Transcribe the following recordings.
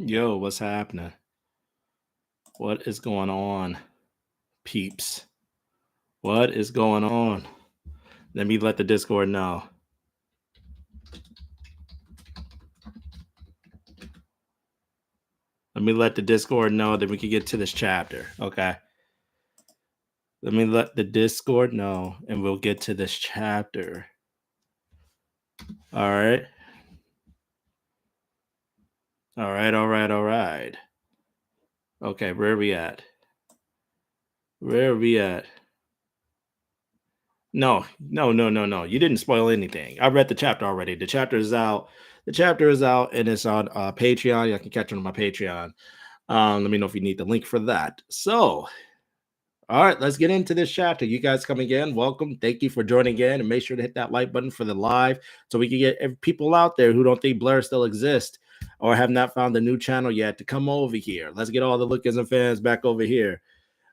Yo, what's happening? What is going on, peeps? What is going on? Let me let the Discord know. Let me let the Discord know that we can get to this chapter. Okay. Let me let the Discord know and we'll get to this chapter. All right. All right. All right. All right. Okay. Where are we at? Where are we at? No, no, no, no, no. You didn't spoil anything. I read the chapter already. The chapter is out. The chapter is out and it's on Patreon. You can catch it on my Patreon. Let me know if you need the link for that. So, all right, let's get into this chapter. You guys coming in, welcome. Thank you for joining in, and make sure to hit that like button for the live so we can get people out there who don't think Blur still exists or have not found the new channel yet to come over here. Let's get all the Lookism fans back over here.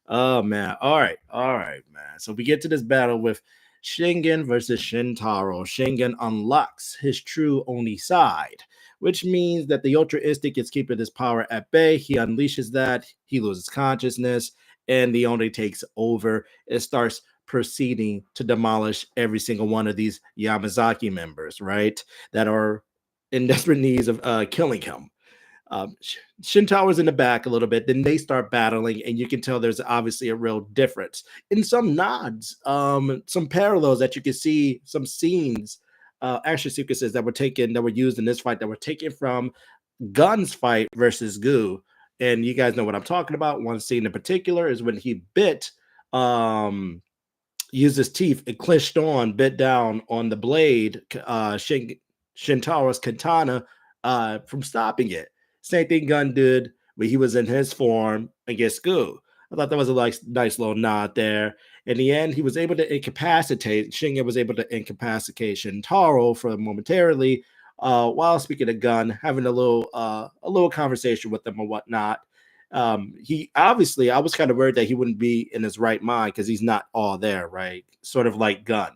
Oh man. All right, man. So we get to this battle with Shingen versus Shintaro. Shingen unlocks his true ONI side, which means that the Ultra Instinct is keeping his power at bay. He unleashes that, he loses consciousness, and the ONI takes over. It starts proceeding to demolish every single one of these Yamazaki members, right? That are in desperate needs of killing him. Shintaro's in the back a little bit. Then they start battling, and you can tell there's obviously a real difference in some nods, some parallels that you can see, some scenes, action sequences that were used in this fight that were taken from Gun's fight versus Goo. And you guys know what I'm talking about. One scene in particular is when he used his teeth and bit down on the blade, Shintaro's katana, from stopping it. Same thing Gun did when he was in his form against Goo. I thought that was a nice little nod there. In the end, he was able to incapacitate. Shingen was able to incapacitate Shintaro for momentarily, while speaking to Gun, having a little conversation with them or whatnot. He obviously, I was kind of worried that he wouldn't be in his right mind because he's not all there, right? Sort of like Gun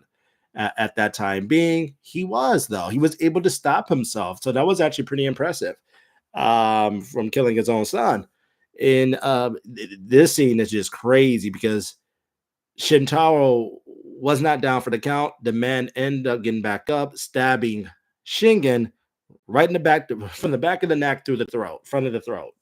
at that time being. He was, though. He was able to stop himself. So that was actually pretty impressive, from killing his own son. And this scene is just crazy because Shintaro was not down for the count. The man ended up getting back up, stabbing Shingen right in the back, from the back of the neck through the throat, front of the throat.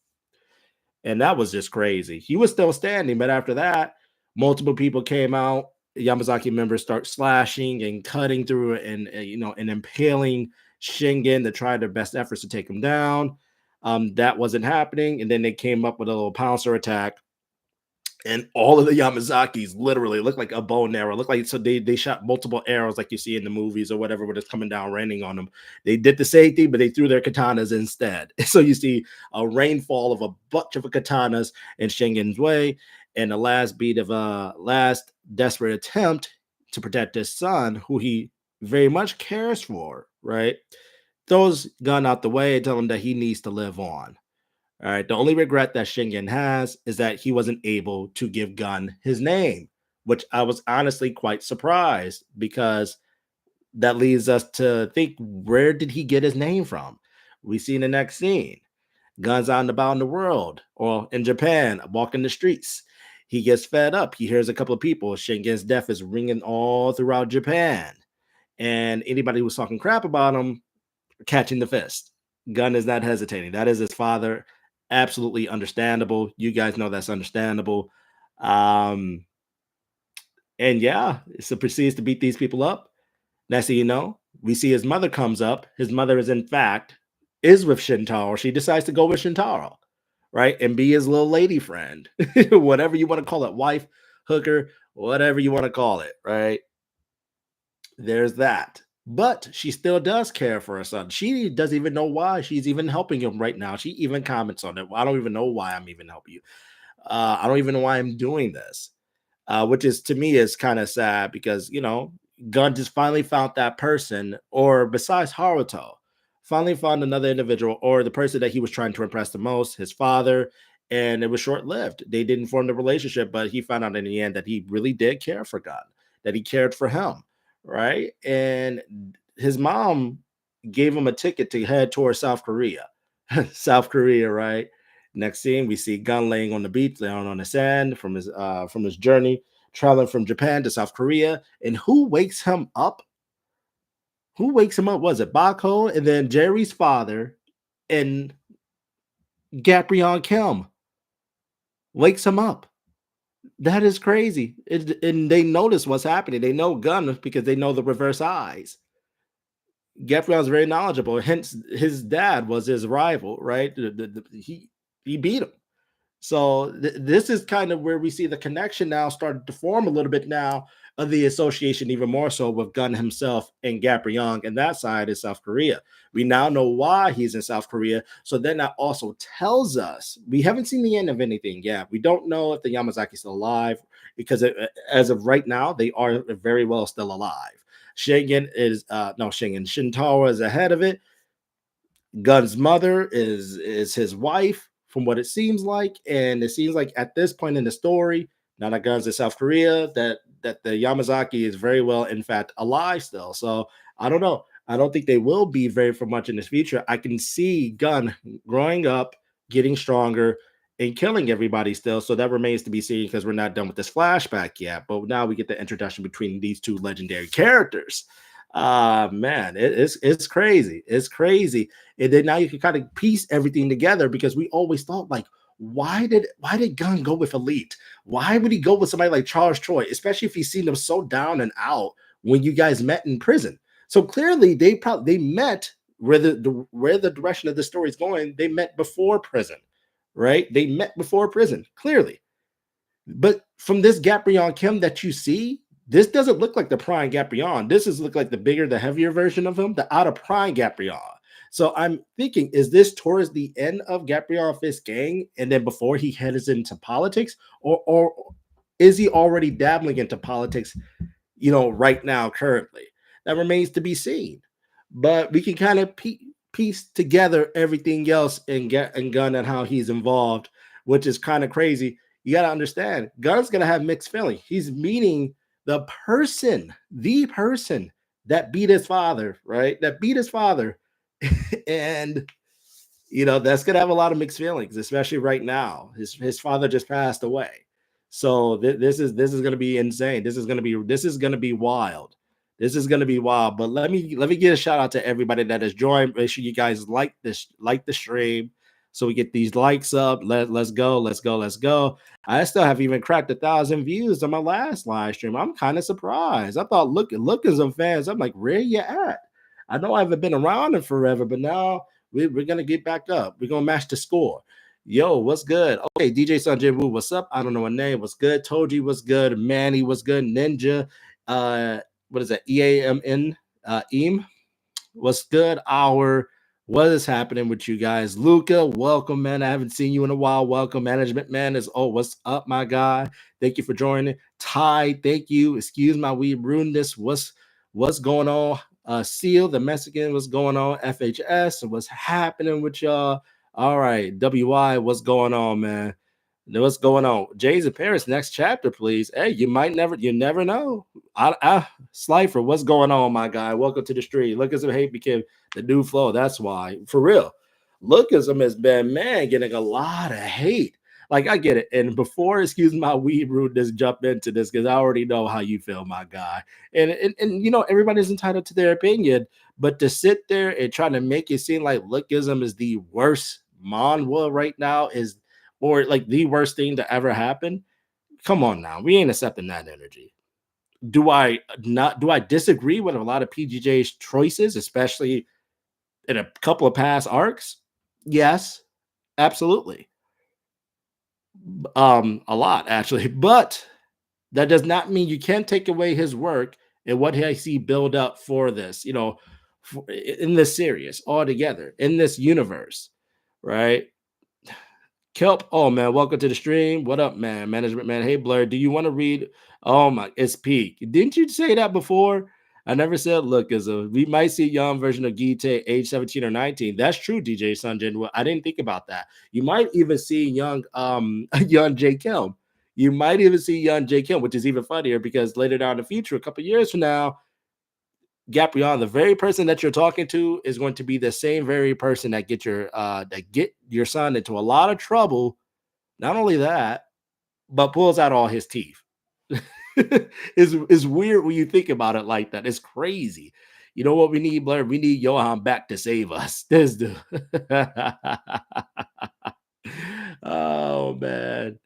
And that was just crazy. He was still standing, but after that, multiple people came out. Yamazaki members start slashing and cutting through it, and impaling Shingen to try their best efforts to take him down. That wasn't happening, and then they came up with a little pouncer attack, and all of the Yamazakis literally looked like a bow and arrow. Looked like, so they shot multiple arrows like you see in the movies or whatever, when it's coming down raining on them. They did the same thing, but they threw their katanas instead. So you see a rainfall of a bunch of katanas in Shingen's way, and the last beat of a last desperate attempt to protect his son, who he very much cares for, right? Throws Gun out the way and tell him that he needs to live on. All right. The only regret that Shingen has is that he wasn't able to give Gun his name, which I was honestly quite surprised, because that leads us to think, where did he get his name from? We see in the next scene, Gun's out and about in the world, or in Japan, walking the streets. He gets fed up. He hears a couple of people. Shingen's death is ringing all throughout Japan. And anybody who's talking crap about him, catching the fist. Gun is not hesitating. That is his father. Absolutely understandable. You guys know that's understandable. Um, and yeah, so proceeds to beat these people up. Next thing you know, we see his mother comes up. His mother is, in fact, is with Shintaro. She decides to go with Shintaro, right? And be his little lady friend, whatever you want to call it, wife, hooker, whatever you want to call it, right? There's that. But she still does care for her son. She doesn't even know why she's even helping him right now. She even comments on it. I don't even know why I'm even helping you. I don't even know why I'm doing this. Which is, to me, is kind of sad, because Gun just finally found that person, or besides Haruto, finally found another individual, or the person that he was trying to impress the most, his father. And it was short-lived. They didn't form the relationship, but he found out in the end that he really did care for Gun, that he cared for him, right? And his mom gave him a ticket to head towards South Korea. South Korea, right? Next scene, we see Gun laying on the beach, down on the sand from his journey, traveling from Japan to South Korea. And who wakes him up? Who wakes him up? Was it Bako and then Jerry's father and Gabrion Kim wakes him up? That is crazy. And they notice what's happening. They know Gun because they know the reverse eyes. Gabrion's very knowledgeable. Hence, his dad was his rival, right? He beat him. So this is kind of where we see the connection now started to form a little bit now of the association, even more so with Gun himself and Gabrion, and that side is South Korea. We now know why he's in South Korea. So then that also tells us we haven't seen the end of anything yet. We don't know if the Yamazaki's still alive because as of right now, they are very well still alive. Shingen is no Shingen. Shintaro is ahead of it. Gun's mother is his wife, from what it seems like, and it seems like at this point in the story, now that Gun's in South Korea, that the Yamazaki is very well, in fact, alive still. So I don't know. I don't think they will be very for much in the future. I can see Gun growing up, getting stronger, and killing everybody still. So that remains to be seen because we're not done with this flashback yet. But now we get the introduction between these two legendary characters. Man, it's crazy. It's crazy. And then now you can kind of piece everything together because we always thought like, why did Gunn go with Elite? Why would he go with somebody like Charles Troy, especially if he's seen them so down and out when you guys met in prison? So clearly they met where the direction of the story is going. They met before prison, right? They met before prison, clearly. But from this Gabrion Kim that you see, this doesn't look like the prime Gabrion. This is look like the bigger, the heavier version of him, the out of prime Gabrion. So I'm thinking, is this towards the end of Gabriel Fisk's gang, and then before he heads into politics, or is he already dabbling into politics? Right now, currently, that remains to be seen. But we can kind of piece together everything else and Gun and how he's involved, which is kind of crazy. You got to understand, Gun's gonna have mixed feelings. He's meeting the person that beat his father, right? That beat his father and that's gonna have a lot of mixed feelings, especially right now. His father just passed away, so this is gonna be insane. This is gonna be wild. This is gonna be wild. But let me give a shout out to everybody that has joined. Make sure you guys like the stream, so we get these likes up. Let's go. I still haven't even cracked 1,000 views on my last live stream. I'm kind of surprised. I thought look at some fans. I'm like, where you at? I know I haven't been around in forever, but now we're gonna get back up. We're gonna match the score. Yo, what's good? Okay, DJ Sanjay Wu, what's up? I don't know what name. What's good? Toji, what's good? Manny, what's good? Ninja, what is that? EAMN, Eam, what's good? What is happening with you guys? Luca, welcome, man. I haven't seen you in a while. Welcome, management man. What's up, my guy? Thank you for joining. Ty, thank you. Excuse my weed rudeness. What's going on? Seal, the Mexican, what's going on? FHS, what's happening with y'all? All right, WI, what's going on, man? What's going on? Jay's in Paris, next chapter, please. Hey, you never know. Slifer, what's going on, my guy? Welcome to the street. Lookism hate became the new flow. That's why, for real. Lookism has been, man, getting a lot of hate. Like, I get it. And before, excuse my weed rudeness, jump into this because I already know how you feel, my guy. And everybody's entitled to their opinion, but to sit there and try to make it seem like Lookism is the worst manhwa right now or like the worst thing to ever happen. Come on now, we ain't accepting that energy. Do I disagree with a lot of PGJ's choices, especially in a couple of past arcs? Yes, absolutely. A lot actually, but that does not mean you can't take away his work and what I see build up for this, in this series altogether, in this universe, right? Kelp, oh man, welcome to the stream. What up, man? Management man. Hey, Blur, do you want to read? Oh my, it's peak. Didn't you say that before? I never said lookism. We might see a young version of Gite age 17 or 19. That's true, DJ Sunjin. Well, I didn't think about that. You might even see young young J. Kelm. You might even see young J. Kelm, which is even funnier because later down in the future, a couple years from now, Gabrielle, the very person that you're talking to is going to be the same very person that get your son into a lot of trouble. Not only that, but pulls out all his teeth. Is weird when you think about it like that. It's crazy. You know what we need, Blair? We need Johan back to save us. This dude. Oh man.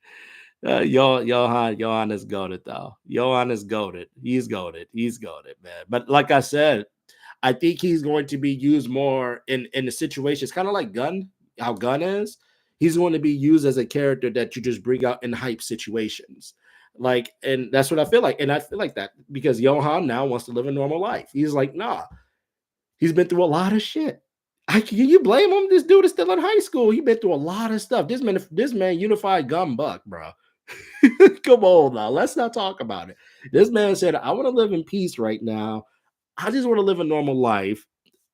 Johan is goaded though. Johan is goaded. He's goaded. He's goaded, man. But like I said, I think he's going to be used more in the situations, kind of like Gun, how Gun is. He's going to be used as a character that you just bring out in hype situations. Like, and that's what I feel like. And I feel like that because Johan now wants to live a normal life. He's like, nah, he's been through a lot of shit. Can you blame him? This dude is still in high school. He been through a lot of stuff. This man unified gun buck, bro. Come on now. Let's not talk about it. This man said, I want to live in peace right now. I just want to live a normal life.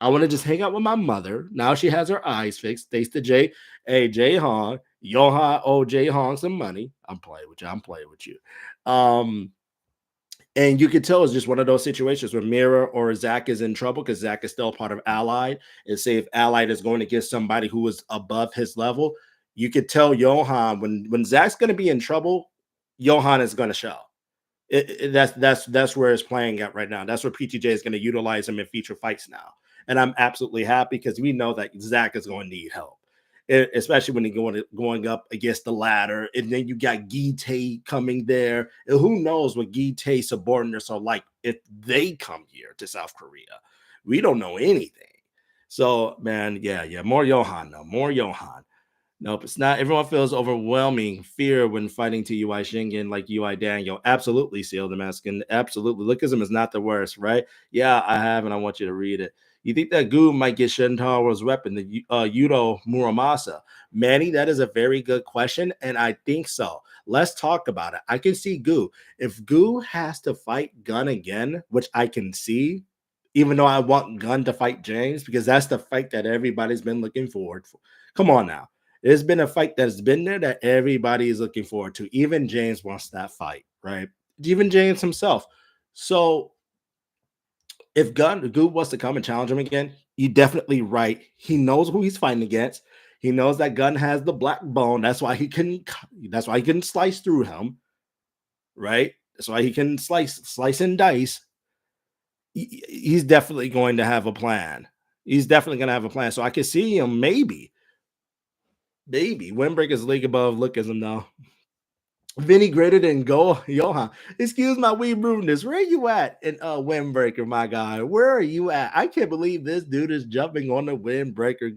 I want to just hang out with my mother. Now she has her eyes fixed. Thanks to Jay. Hey, Jay Hong. Johan owe Jay Hong some money. I'm playing with you. I'm playing with you. And you could tell it's just one of those situations where Mira or Zach is in trouble because Zach is still part of Allied. And say if Allied is going to get somebody who is above his level, you could tell Johan when Zach's going to be in trouble, Johan is going to show. That's where it's playing at right now. That's where PTJ is going to utilize him in future fights now. And I'm absolutely happy because we know that Zach is going to need help, especially when he's going up against the ladder. And then you got Gite coming there. And who knows what Gite subordinates are like if they come here to South Korea. We don't know anything. So, man, yeah, more Johan, though. More Johan. Nope, it's not. Everyone feels overwhelming fear when fighting to UI Shingen like UI Daniel. Absolutely, Seal Damascus. Absolutely. Lookism is not the worst, right? Yeah, I have, and I want you to read it. You think that Gu might get Shintaro's weapon, the Yudo Muramasa? Manny, that is a very good question, and I think so. Let's talk about it. I can see Gu. If Gu has to fight Gun again, which I can see, even though I want Gun to fight James, because that's the fight that everybody's been looking forward for. Come on now. There's been a fight that's been there that everybody is looking forward to. Even James wants that fight, right? Even James himself. So if Goop wants to come and challenge him again, you're definitely right. He knows who he's fighting against. He knows that Gun has the black bone. That's why he couldn't. That's why he couldn't slice through him, right? That's why he can slice and dice. He's definitely going to have a plan. He's definitely going to have a plan. So I can see him maybe Windbreaker's league above Lookism now. Vinny greater than Johan. Excuse my weed rudeness. Where are you at in Windbreaker, my guy? Where are you at? I can't believe this dude is jumping on the Windbreaker,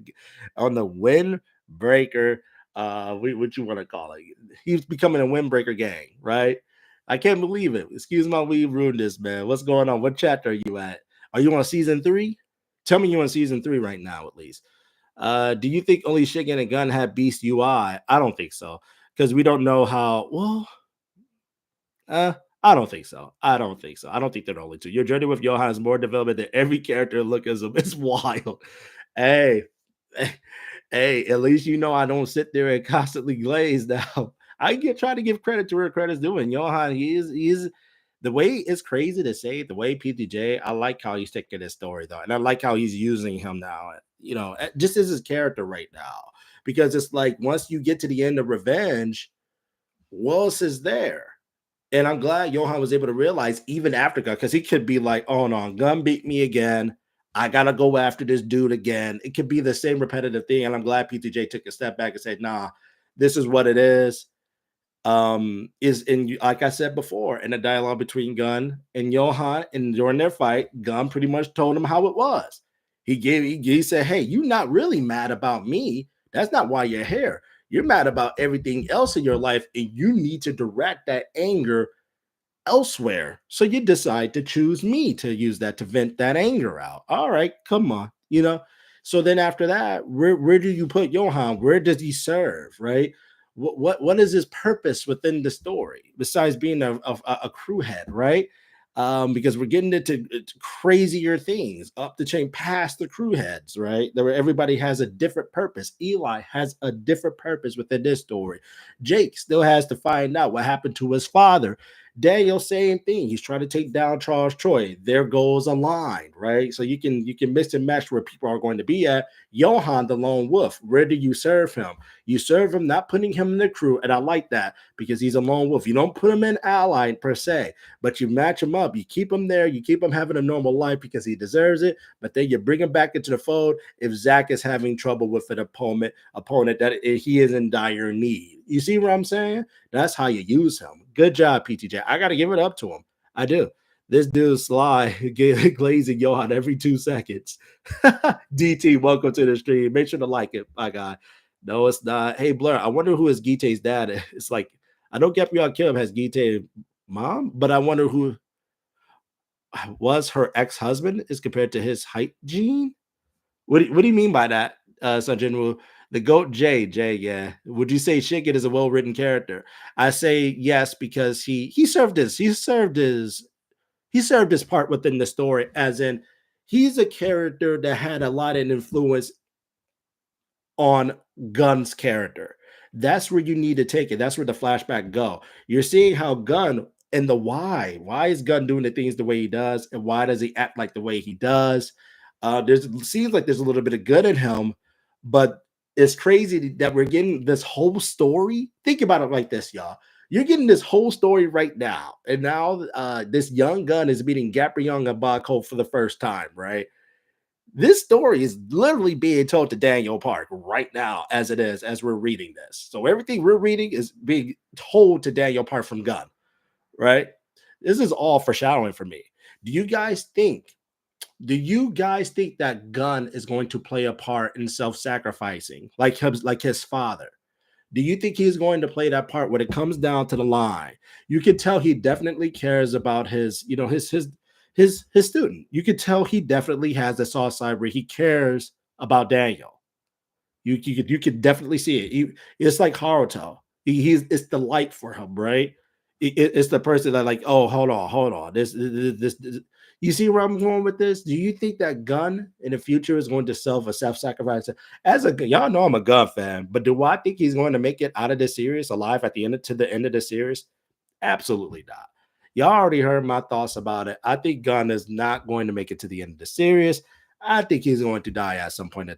what you want to call it? He's becoming a Windbreaker gang, right? I can't believe it. Excuse my weed rudeness, man. What's going on? What chapter are you at? Are you on season 3? Tell me you're on season 3 right now, at least. Do you think only Shingen and Gun have Beast UI? I don't think so. Because we don't know how. Well, I don't think so. I don't think they're the only two. Your journey with Johan is more development than every character in Lookism. It's wild. Hey, hey, at least you know I don't sit there and constantly glaze now. Try to give credit to where credit's due. And Johan, he's the way it's crazy to say the way PTJ. I like how he's taking this story though, and I like how he's using him now. You know, just as his character right now, because it's like once you get to the end of Revenge, what else is there? And I'm glad Johan was able to realize even after Gun, because he could be like, oh no, Gun beat me again. I gotta go after this dude again. It could be the same repetitive thing. And I'm glad PTJ took a step back and said, nah, this is what it is. Is in like I said before, in the dialogue between Gun and Johan, and during their fight, Gun pretty much told him how it was. He said, hey, you're not really mad about me. That's not why you're here. You're mad about everything else in your life, and you need to direct that anger elsewhere. So you decide to choose me to use that to vent that anger out. All right, come on, you know. So then after that, where do you put Johan? Where does he serve? Right? What is his purpose within the story besides being a crew head? Right? Because we're getting into crazier things up the chain past the crew heads, right? Where everybody has a different purpose. Eli has a different purpose within this story. Jake still has to find out what happened to his father. Daniel, same thing. He's trying to take down Charles Troy. Their goals aligned, right? So you can mix and match where people are going to be at. Johan, the lone wolf, where do you serve him? You serve him not putting him in the crew, and I like that because he's a lone wolf. You don't put him in ally per se, but you match him up. You keep him there. You keep him having a normal life because he deserves it. But then you bring him back into the fold if Zach is having trouble with an opponent that he is in dire need. You see what I'm saying? That's how you use him. Good job, PTJ. I got to give it up to him. I do. This dude's sly, glazing Johan every 2 seconds. DT, welcome to the stream. Make sure to like it, my guy. No, it's not. Hey, Blur, I wonder who is Gite's dad. It's like, I know Gabrielle Kim has Gite mom, but I wonder who was her ex-husband is compared to his height gene. What do you mean by that, Sanjin? The goat Jay, yeah. Would you say Shingen is a well-written character? I say yes because he served his part within the story, as in he's a character that had a lot of influence on Gun's character. That's where you need to take it. That's where the flashback go. You're seeing how Gun and the why. Why is Gun doing the things the way he does, and why does he act like the way he does? There's it seems like there's a little bit of good in him, but it's crazy that we're getting this whole story. Think about it like this, y'all. You're getting this whole story right now, and now this young Gun is meeting Gabrielle and Bako for the first time, right? This story is literally being told to Daniel Park right now, as it is, as we're reading this. So everything we're reading is being told to Daniel Park from Gunn, right? This is all foreshadowing for me. Do you guys think? Do you guys think that Gunn is going to play a part in self-sacrificing, like his father? Do you think he's going to play that part when it comes down to the line? You can tell he definitely cares about his, his student. You could tell he definitely has a soft side where he cares about Daniel. You could definitely see it. It's like Haruto. It's the light for him, right? It's the person that like, oh, hold on. This. You see where I'm going with this? Do you think that Gun in the future is going to self-sacrifice? As a y'all know I'm a Gun fan, but do I think he's going to make it out of this series alive at the end to the end of the series? Absolutely not. Y'all already heard my thoughts about it. I think Gunn is not going to make it to the end of the series. I think he's going to die at some point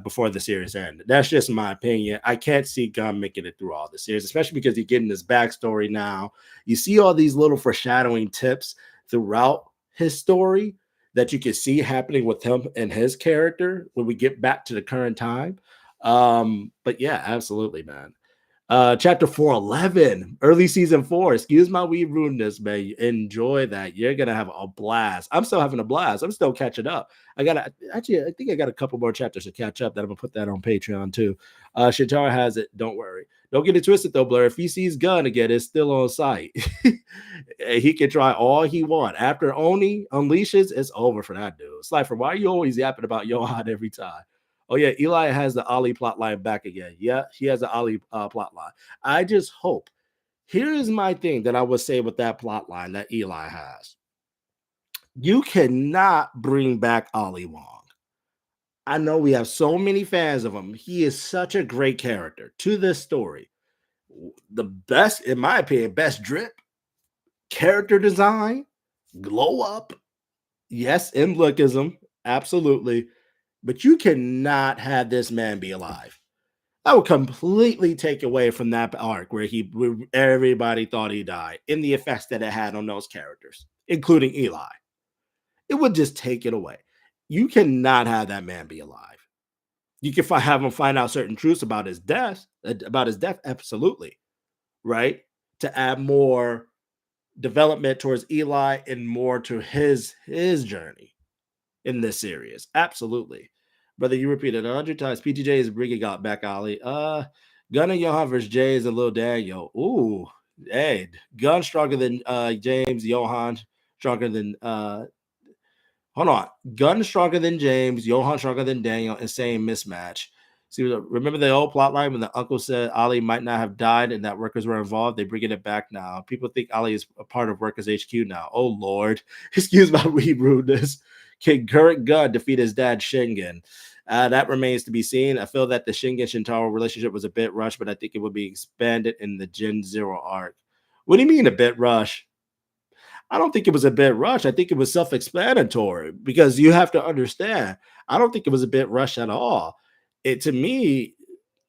before the series ends. That's just my opinion. I can't see Gunn making it through all the series, especially because you're getting this backstory now. You see all these little foreshadowing tips throughout his story that you can see happening with him and his character when we get back to the current time. But yeah, absolutely, man. Chapter 411, early season 4. Excuse my weed rudeness, man. Enjoy that. You're gonna have a blast. I'm still having a blast. I'm still catching up. I think I got a couple more chapters to catch up that I'm gonna put that on Patreon too. Shintaro has it. Don't worry. Don't get it twisted though, Blur. If he sees Gun again, it's still on site. He can try all he want. After Oni unleashes, it's over for that dude. Slifer, why are you always yapping about Johan every time? Oh yeah, Eli has the Ali plot line back again. Yeah, he has the Ali plot line. I just hope. Here is my thing that I would say with that plot line that Eli has. You cannot bring back Ali Wong. I know we have so many fans of him. He is such a great character to this story. The best, in my opinion, best drip, character design, glow up. Yes, in Lookism, absolutely. But you cannot have this man be alive. That would completely take away from that arc where everybody thought he died in the effects that it had on those characters, including Eli. It would just take it away. You cannot have that man be alive. You can have him find out certain truths about his death, absolutely, right? To add more development towards Eli and more to his journey in this series, absolutely. Brother, you repeated 100 times. PTJ is bringing out back Ali. Gun and Johan versus Jay is a little Daniel. Ooh, hey, Gun stronger than James. Johan stronger than hold on. Gun stronger than James. Johan stronger than Daniel. Insane mismatch. See, remember the old plot line when the uncle said Ali might not have died and that workers were involved? They're bringing it back now. People think Ali is a part of Workers HQ now. Oh Lord, excuse my weed rudeness. Can current Gun defeat his dad Shingen? That remains to be seen. I feel that the Shingen Shintaro relationship was a bit rushed, but I think it will be expanded in the Gen Zero arc. What do you mean a bit rushed? I don't think it was a bit rushed. I think it was self-explanatory because you have to understand. I don't think it was a bit rushed at all. It to me,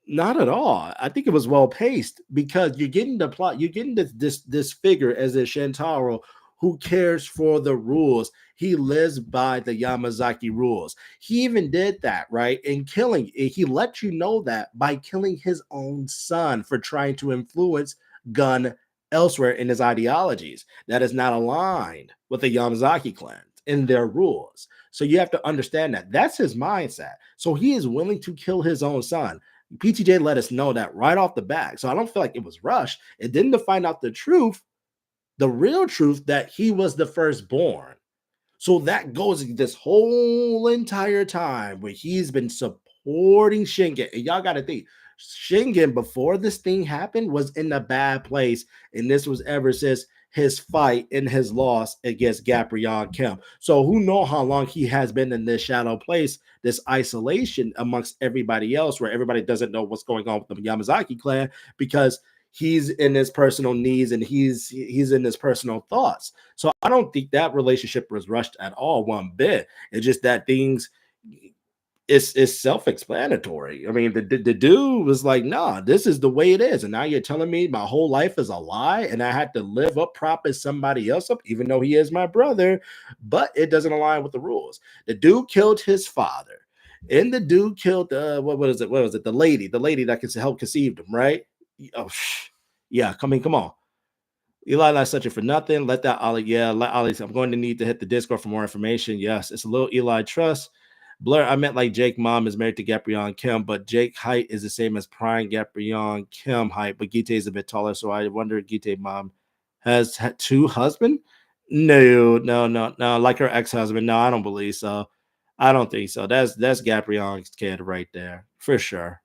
not at all. I think it was well paced because you're getting the plot. You're getting this figure as a Shintaro who cares for the rules. He lives by the Yamazaki rules. He even did that right in killing. He let you know that by killing his own son for trying to influence Gun elsewhere in his ideologies that is not aligned with the Yamazaki clan in their rules. So you have to understand that that's his mindset. So he is willing to kill his own son. PTJ let us know that right off the bat. So I don't feel like it was rushed. And then to find out the truth, the real truth that he was the firstborn. So that goes this whole entire time where he's been supporting Shingen. And y'all got to think, Shingen, before this thing happened, was in a bad place. And this was ever since his fight and his loss against Gabrion Kim. So who know how long he has been in this shadow place, this isolation amongst everybody else, where everybody doesn't know what's going on with the Yamazaki clan because he's in his personal needs and he's in his personal thoughts. So I don't think that relationship was rushed at all, one bit. It's just that things it's self-explanatory. I mean, the dude was like, nah, this is the way it is. And now you're telling me my whole life is a lie and I had to live up propping somebody else up, even though he is my brother, but it doesn't align with the rules. The dude killed his father. And the dude killed what is it? What was it? The lady that could help conceived him, right? Oh, yeah. Come on. Eli not such it for nothing. Let that Ollie. Yeah, let Ollie. I'm going to need to hit the Discord for more information. Yes, it's a little Eli trust. Blur, I meant like Jake mom is married to Gabrion Kim, but Jake height is the same as prime Gabrion Kim height, but Gite is a bit taller. So I wonder if Gite mom has had two husbands. No. Like her ex-husband. No, I don't believe so. I don't think so. That's Gabrion's kid right there. For sure.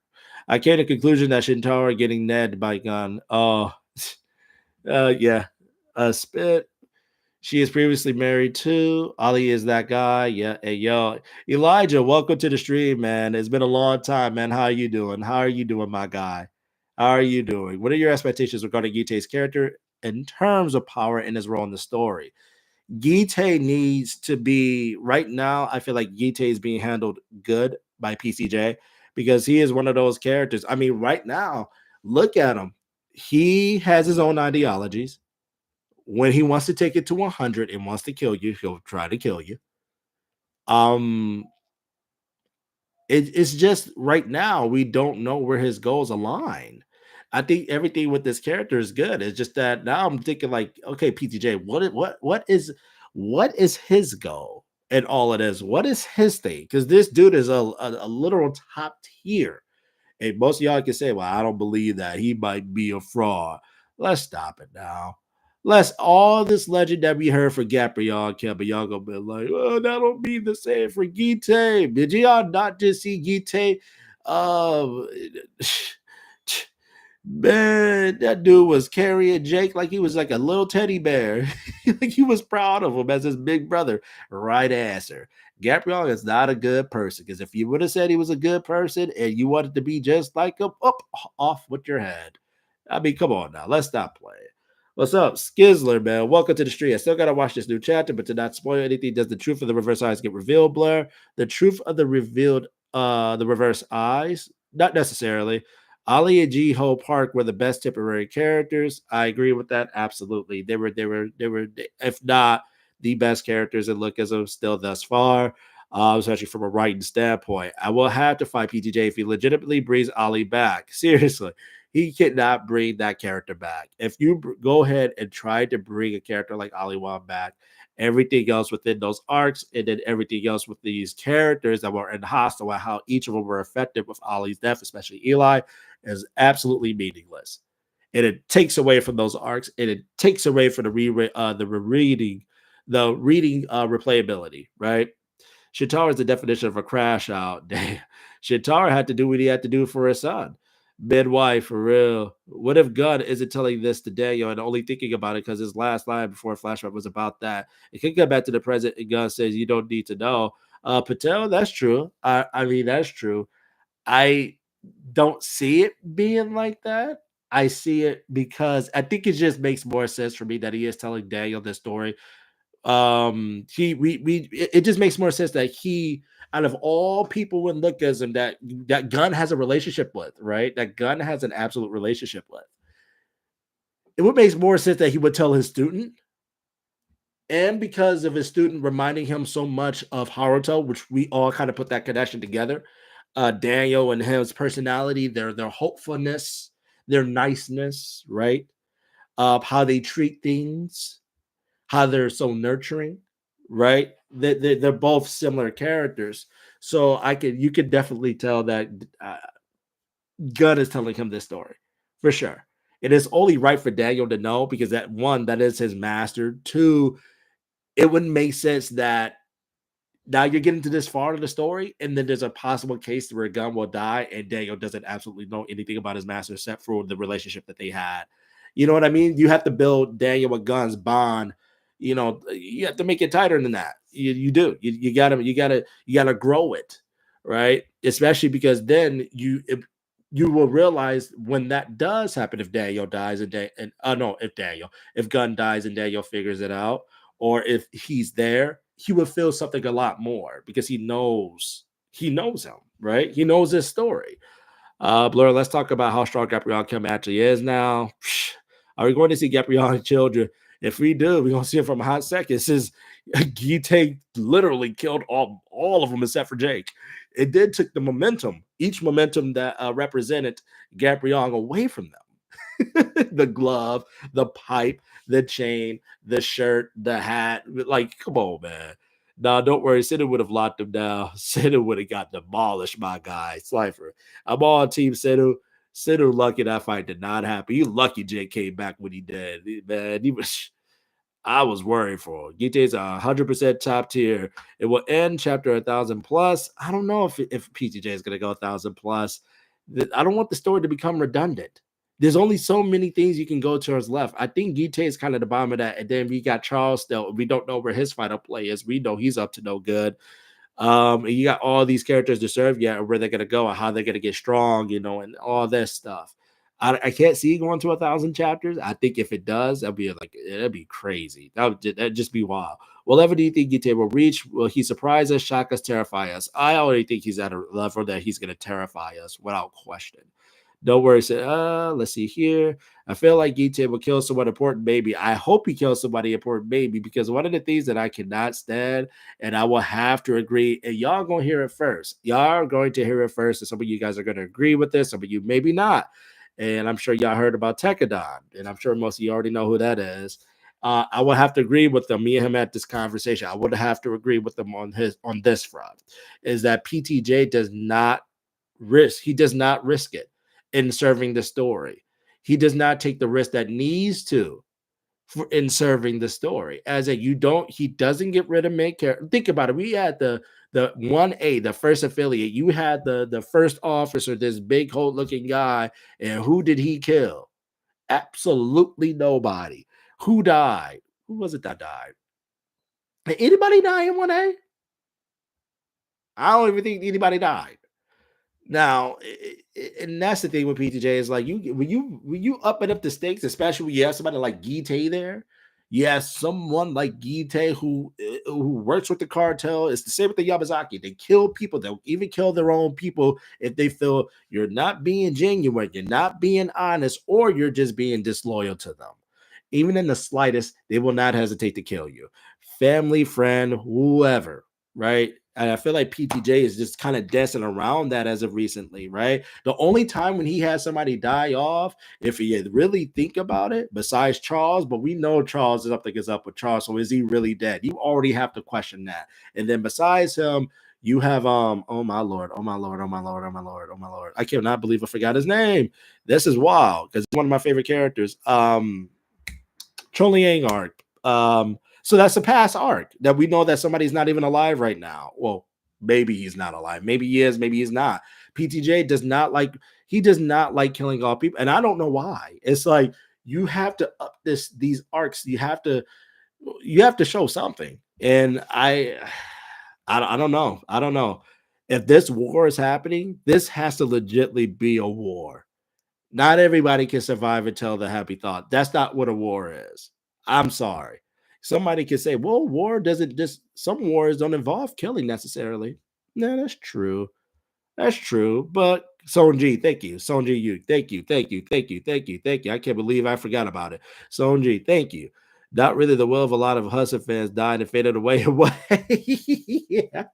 I came to the conclusion that Shintaro getting Ned by gun. Oh, yeah. Spit. She is previously married to Ali. Is that guy? Yeah. Hey, yo, Elijah, welcome to the stream, man. It's been a long time, man. How are you doing? How are you doing, my guy? How are you doing? What are your expectations regarding Gite's character in terms of power and his role in the story? Gite needs to be right now. I feel like Gite is being handled good by PCJ because he is one of those characters. I mean, right now, look at him. He has his own ideologies. When he wants to take it to 100 and wants to kill you, he'll try to kill you. Um, it's just right now we don't know where his goals align. I think everything with this character is good. It's just that now I'm thinking like, okay, PTJ, what is his goal and all of this? What is his thing? Because this dude is a literal top tier. And most of y'all can say, well, I don't believe that. He might be a fraud. Let's stop it now. Let's all this legend that we heard for Gabriel Kemba, y'all gonna be like, oh, that don't mean the same for Gite. Did y'all not just see Gite? Uh, Man, that dude was carrying Jake like he was like a little teddy bear. Like he was proud of him as his big brother. Right answer. Gabriel is not a good person because if you would have said he was a good person and you wanted to be just like him, up off with your head. I mean, come on now. Let's stop playing. What's up, Skizler, man? Welcome to the stream. I still gotta watch this new chapter, but to not spoil anything, does the truth of the reverse eyes get revealed, Blur? The truth of the reverse eyes? Not necessarily. Ali and Jiho Park were the best temporary characters. I agree with that. Absolutely. They were, if not the best characters in Lookism still thus far, especially from a writing standpoint. I will have to fight PTJ if he legitimately brings Ali back. Seriously, he cannot bring that character back. If you go ahead and try to bring a character like Ali Wan back, everything else within those arcs, and then everything else with these characters that were in hostile, and how each of them were affected with Ali's death, especially Eli, is absolutely meaningless. And it takes away from those arcs, and it takes away from the reading replayability, right? Shintaro is the definition of a crash out. Damn. Shintaro had to do what he had to do for his son. Midwife, for real. What if Gunn isn't telling this to Daniel and only thinking about it because his last line before Flashback was about that? It could get back to the present, and Gunn says, you don't need to know. Patel, that's true. I mean, that's true. I don't see it being like that. I see it because I think it just makes more sense for me that he is telling Daniel this story. He we it just makes more sense that he, out of all people in Lookism that Gunn has a relationship with, right? That Gunn has an absolute relationship with. It would make more sense that he would tell his student, and because of his student reminding him so much of Haruto, which we all kind of put that connection together. Daniel and his personality, their hopefulness, their niceness, right? How they treat things, how they're so nurturing, right? They're both similar characters. So you could definitely tell that Gunn is telling him this story for sure. It is only right for Daniel to know because that one, that is his master. Two, it wouldn't make sense that now you're getting to this far of the story, and then there's a possible case where Gunn will die, and Daniel doesn't absolutely know anything about his master except for the relationship that they had. You know what I mean? You have to build Daniel with Gunn's bond. You have to make it tighter than that. You do. You gotta grow it, right? Especially because then you will realize when that does happen, if Daniel dies and no, if Gunn dies and Daniel figures it out, or if he's there, he would feel something a lot more because he knows him, right? He knows his story. Blur, let's talk about how strong Gabrielle Kim actually is now. Are we going to see Gabrielle and children? If we do, we're gonna see it from a hot second. Since Gite literally killed all of them except for Jake. It did took the momentum, each momentum that represented Gabrielle away from them. The glove, the pipe, the chain, the shirt, the hat. Like, come on, man. No, don't worry. Sitter would have locked him down. Sitter would have got demolished, my guy. Slifer. I'm on Team Sitter. Sitter lucky that fight did not happen. You lucky Jake came back when he did. Man, I was worried for him. Gite's 100% top tier. It will end chapter 1,000 plus. I don't know if PTJ is going to go 1,000 plus. I don't want the story to become redundant. There's only so many things you can go towards left. I think Gite is kind of the bottom of that. And then we got Charles still. We don't know where his final play is. We know he's up to no good. And you got all these characters to serve yet, where they're gonna go and how they're gonna get strong, and all this stuff. I can't see it going to 1,000 chapters. I think if it does, that'd be crazy. That'd just be wild. What level do you think Gite will reach? Will he surprise us, shock us, terrify us? I already think he's at a level that he's gonna terrify us without question. Don't worry. Let's see here. I feel like Gite will kill someone important, maybe. I hope he kills somebody important, maybe, because one of the things that I cannot stand, and I will have to agree, and y'all gonna hear it first. Y'all are going to hear it first, and some of you guys are going to agree with this, some of you maybe not. And I'm sure y'all heard about Tekadon, and I'm sure most of you already know who that is. I will have to agree with them. Me and him had this conversation. I would have to agree with them on this front. Is that PTJ does not risk? He does not risk it in serving the story. He does not take the risk that needs to in serving the story. As a he doesn't get rid of main character. Think about it. We had the 1A, the first affiliate. You had the first officer, this big hole looking guy, and who did he kill? Absolutely nobody. Who died? Who was it that died? Did anybody die in 1A? I don't even think anybody died. Now, and that's the thing with PTJ is like when you up it up the stakes, especially when you have somebody like Gite there. You have someone like Gite who works with the cartel. It's the same with the Yamazaki. They kill people. They'll even kill their own people if they feel you're not being genuine, you're not being honest, or you're just being disloyal to them. Even in the slightest, they will not hesitate to kill you. Family, friend, whoever, right? And I feel like PTJ is just kind of dancing around that as of recently, right? The only time when he has somebody die off, if you really think about it, besides Charles, but we know Charles is something is up with Charles. So is he really dead? You already have to question that. And then besides him, you have oh my lord, oh my lord, oh my lord, oh my lord, oh my lord. I cannot believe I forgot his name. This is wild because it's one of my favorite characters. Choliang arc. So that's a past arc that we know that somebody's not even alive right now. Well, maybe he's not alive. Maybe he is. Maybe he's not. PTJ does not like killing all people, and I don't know why. It's like you have to up these arcs. You have to show something, and I don't know. I don't know if this war is happening. This has to legitly be a war. Not everybody can survive and tell the happy thought. That's not what a war is. I'm sorry. Somebody can say, well, war doesn't just, some wars don't involve killing necessarily. No, that's true. That's true. But Sonji, thank you. Sonji, you, thank you, thank you, thank you, thank you, thank you. I can't believe I forgot about it. Sonji, thank you. Not really the will of a lot of Hustle fans died and faded away. Yeah.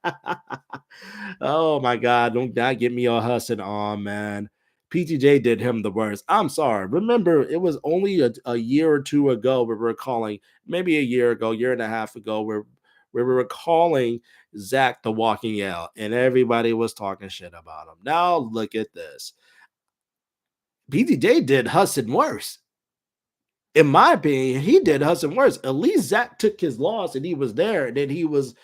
Oh my God, don't not get me all Hustle on, man. PTJ did him the worst. I'm sorry. Remember, it was only a year or two ago where we were calling, maybe a year ago, year and a half ago, where we were calling Zach the Walking L, and everybody was talking shit about him. Now look at this. PTJ did Hudson worse. In my opinion, he did Hudson worse. At least Zach took his loss and he was there. And then he was,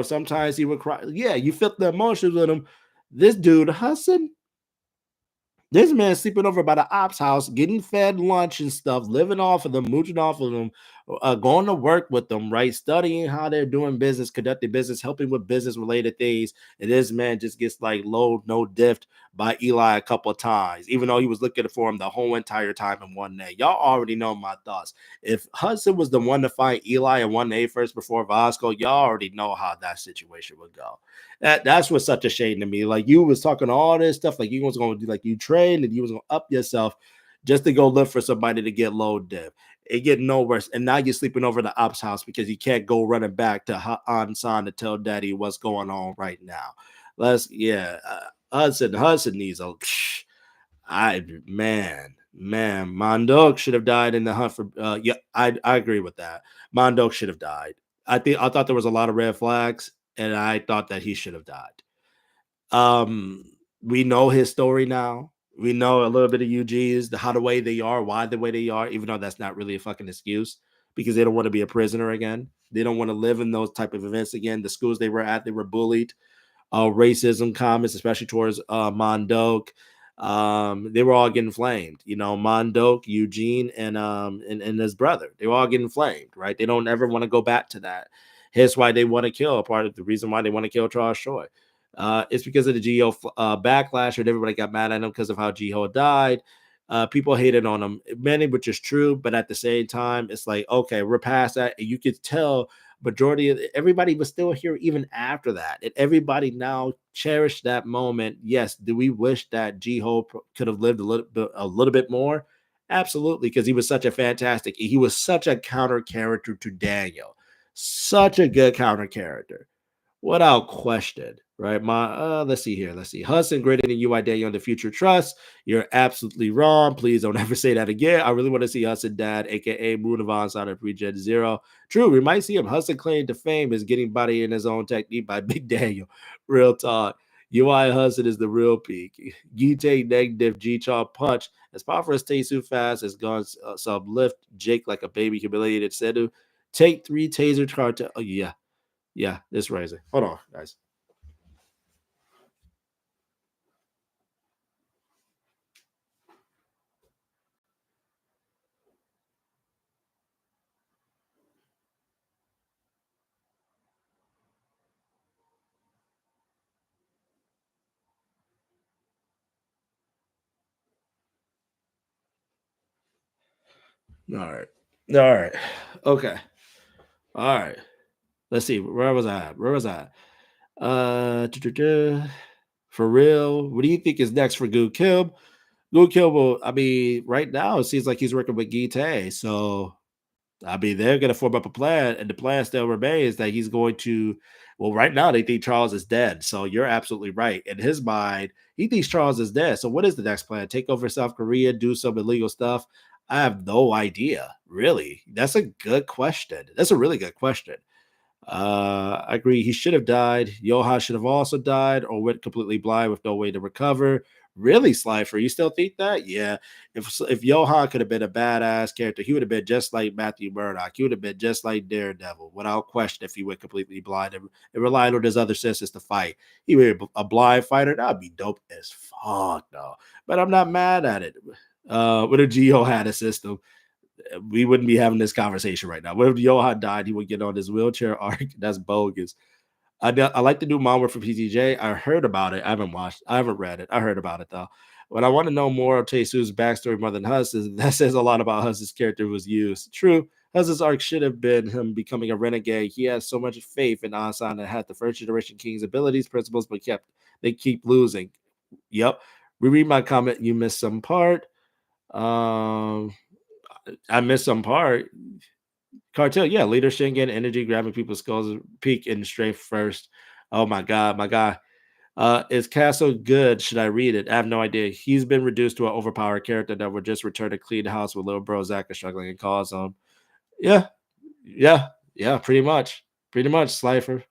sometimes he would cry. Yeah, you felt the emotions with him. This dude, Hudson, this man sleeping over by the ops house, getting fed lunch and stuff, living off of them, mooching off of them, going to work with them, right? Studying how they're doing business, conducting business, helping with business related things. And this man just gets like low, no diffed by Eli a couple of times, even though he was looking for him the whole entire time in 1A. Y'all already know my thoughts. If Hudson was the one to fight Eli in 1A first before Vasco, y'all already know how that situation would go. That's what's such a shame to me. Like you was talking all this stuff, like you was going to do, like you trained and you was going to up yourself just to go look for somebody to get low div. It get no worse, and now you're sleeping over the ops house because you can't go running back to Ansan to tell Daddy what's going on right now. Hudson needs a. Mondok should have died in the hunt for. Yeah, I agree with that. Mondok should have died. I thought there was a lot of red flags, and I thought that he should have died. We know his story now. We know a little bit of UG's, how the way they are, why the way they are, even though that's not really a fucking excuse because they don't want to be a prisoner again. They don't want to live in those type of events again. The schools they were at, they were bullied. Racism comments, especially towards Mondok. They were all getting flamed. Mondok, Eugene, and his brother. They were all getting flamed, right? They don't ever want to go back to that. Here's why they want to kill. Part of the reason why they want to kill Charles Choi. It's because of the Geo backlash, and everybody got mad at him because of how Geo died. People hated on him, many, which is true, but at the same time, it's like, okay, we're past that. And you could tell majority of everybody was still here even after that. And everybody now cherished that moment. Yes, do we wish that Jiho could have lived a little bit more? Absolutely, because he was he was such a counter character to Daniel. Such a good counter character without question, right? Let's see here. Let's see. Hudson greater than you, Daniel, on the future trust. You're absolutely wrong. Please don't ever say that again. I really want to see Hudson dad, aka Moonavon, out of Regen Zero. True, we might see him. Hudson claim to fame is getting body in his own technique by Big Daniel. Real talk. UI Hudson is the real peak. Gite negative G Chaw punch. As powerful as Tasu fast as guns sub lift Jake like a baby humiliated Sedu. Take 3 taser cartel. Oh yeah. Yeah, it's rising. Hold on, guys. All right. All right. Okay. All right. Let's see. Where was I at? Where was I at? For real. What do you think is next for Gu Kim? Gu Kim will, right now it seems like he's working with Gite. So they're going to form up a plan, and the plan still remains that he's going to. Well, right now they think Charles is dead. So you're absolutely right. In his mind, he thinks Charles is dead. So what is the next plan? Take over South Korea, do some illegal stuff? I have no idea. Really, that's a good question. That's a really good question. I agree. He should have died. Johan should have also died or went completely blind with no way to recover. Really, Slifer, you still think that? Yeah. If Johan could have been a badass character, he would have been just like Matthew Murdoch. He would have been just like Daredevil, without question. If he went completely blind and relied on his other senses to fight, he would be a blind fighter. That'd be dope as fuck, though. But I'm not mad at it. What if Geo had a system? We wouldn't be having this conversation right now. What if Johan died? He would get on his wheelchair arc. That's bogus. I like the new manga from PTJ. I heard about it. I haven't watched. I haven't read it. I heard about it though. But I want to know more of Taesu's backstory more than Hus's. That says a lot about Hus's character who was used. True, Hus's arc should have been him becoming a renegade. He has so much faith in Asan and had the first generation king's abilities, principles, but they keep losing. Yep. Reread my comment. You missed some part. Um, I missed some part. Cartel, yeah, leader Shingen, energy, grabbing people's skulls, peak in strength first. Oh my god, my guy. Is Castle good? Should I read it? I have no idea. He's been reduced to an overpowered character that would just return to clean house with little bro Zach is struggling and calls him. Yeah, yeah, pretty much. Pretty much, Slifer.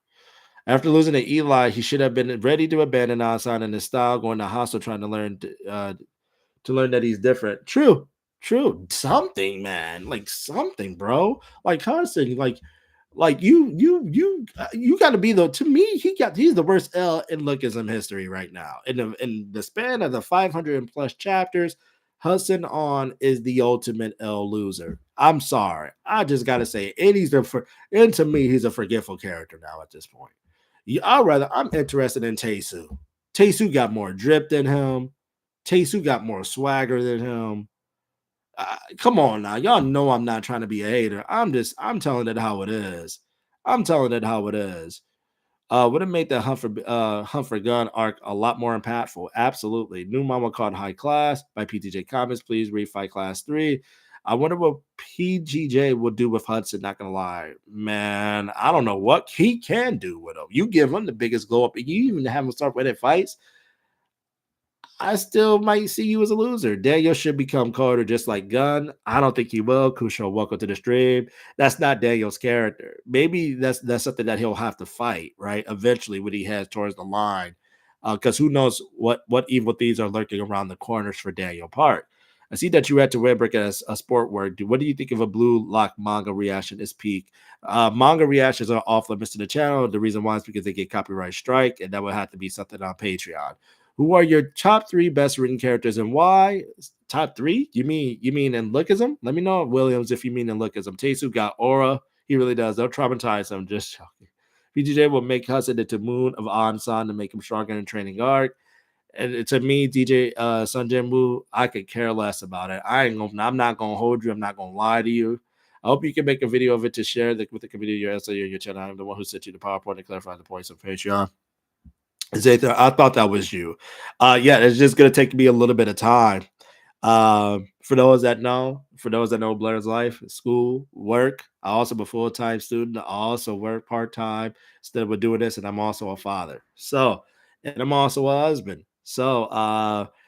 After losing to Eli, he should have been ready to abandon Asan and his style, going to hostel trying to learn that he's different. True, true. Something, man. Like something, bro. Like constantly, you got to be the. To me, he's the worst L in Lookism history right now. In the span of the 500 plus chapters, Hudson on is the ultimate L loser. I'm sorry, I just got to say, and to me, he's a forgetful character now at this point. I'm interested in Taesu. Taesu got more drip than him. Taesu got more swagger than him. Come on now, y'all know I'm not trying to be a hater. I'm telling it how it is. I'm telling it how it is. Would have made the Humphrey Gun arc a lot more impactful. Absolutely. New Mama called High Class by PTJ Comics. Please read Fight Class 3. I wonder what PGJ will do with Hudson. Not gonna lie, man. I don't know what he can do with him. You give him the biggest glow up, and you even have him start winning fights. I still might see you as a loser. Daniel should become Carter just like Gunn. I don't think he will. Kusho, welcome to the stream. That's not Daniel's character. Maybe that's something that he'll have to fight, right? Eventually when he heads towards the line. Because who knows what evil thieves are lurking around the corners for Daniel Park. I see that you read to Redbrick as a sport word. What do you think of a blue lock manga reaction is peak? Manga reactions are off limits to the channel. The reason why is because they get copyright strike, and that would have to be something on Patreon. Who are your top three best written characters and why? Top three? You mean in Lookism? Let me know, Williams, if you mean in Lookism. Tesu got aura. He really does. They'll traumatize him. Just shocking. BJJ will make Hudson into Moon of Ansan to make him stronger in training arc. And to me, DJ Sun Jinwoo, I could care less about it. I'm not gonna hold you. I'm not gonna lie to you. I hope you can make a video of it to share with the community. Your essay or your channel. I'm the one who sent you the PowerPoint to clarify the points of Patreon. Zathan, I thought that was you. Yeah, it's just gonna take me a little bit of time. For those that know Blair's life, school, work. I also am a full-time student. I also work part-time instead of doing this, and I'm also a father. So, and I'm also a husband. So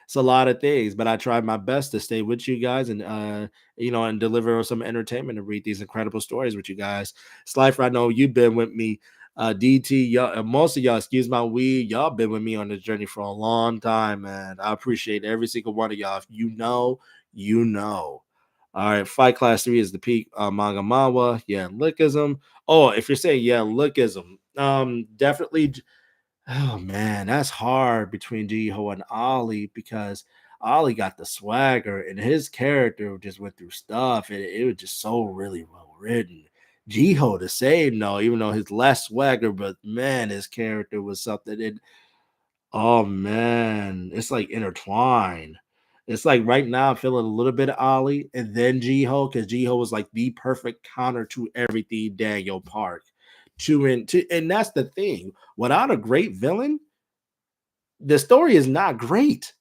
it's a lot of things, but I try my best to stay with you guys and and deliver some entertainment and read these incredible stories with you guys. Slifer, I know you've been with me. DT, y'all, most of y'all, excuse my weed, y'all been with me on this journey for a long time, man. I appreciate every single one of y'all. If you know, you know. All right, Fight Class 3 is the peak manga manhwa. Yeah, Lookism. Oh, if you're saying yeah, Lookism, definitely. Oh man, that's hard between Jiho and Ollie because Ollie got the swagger and his character just went through stuff and it was just so really well written. Jiho the same though, even though his less swagger, but man, his character was something. Oh man, it's like intertwined. It's like right now I'm feeling a little bit of Ollie and then Jiho because Jiho was like the perfect counter to everything Daniel Park. And that's the thing. Without a great villain, the story is not great.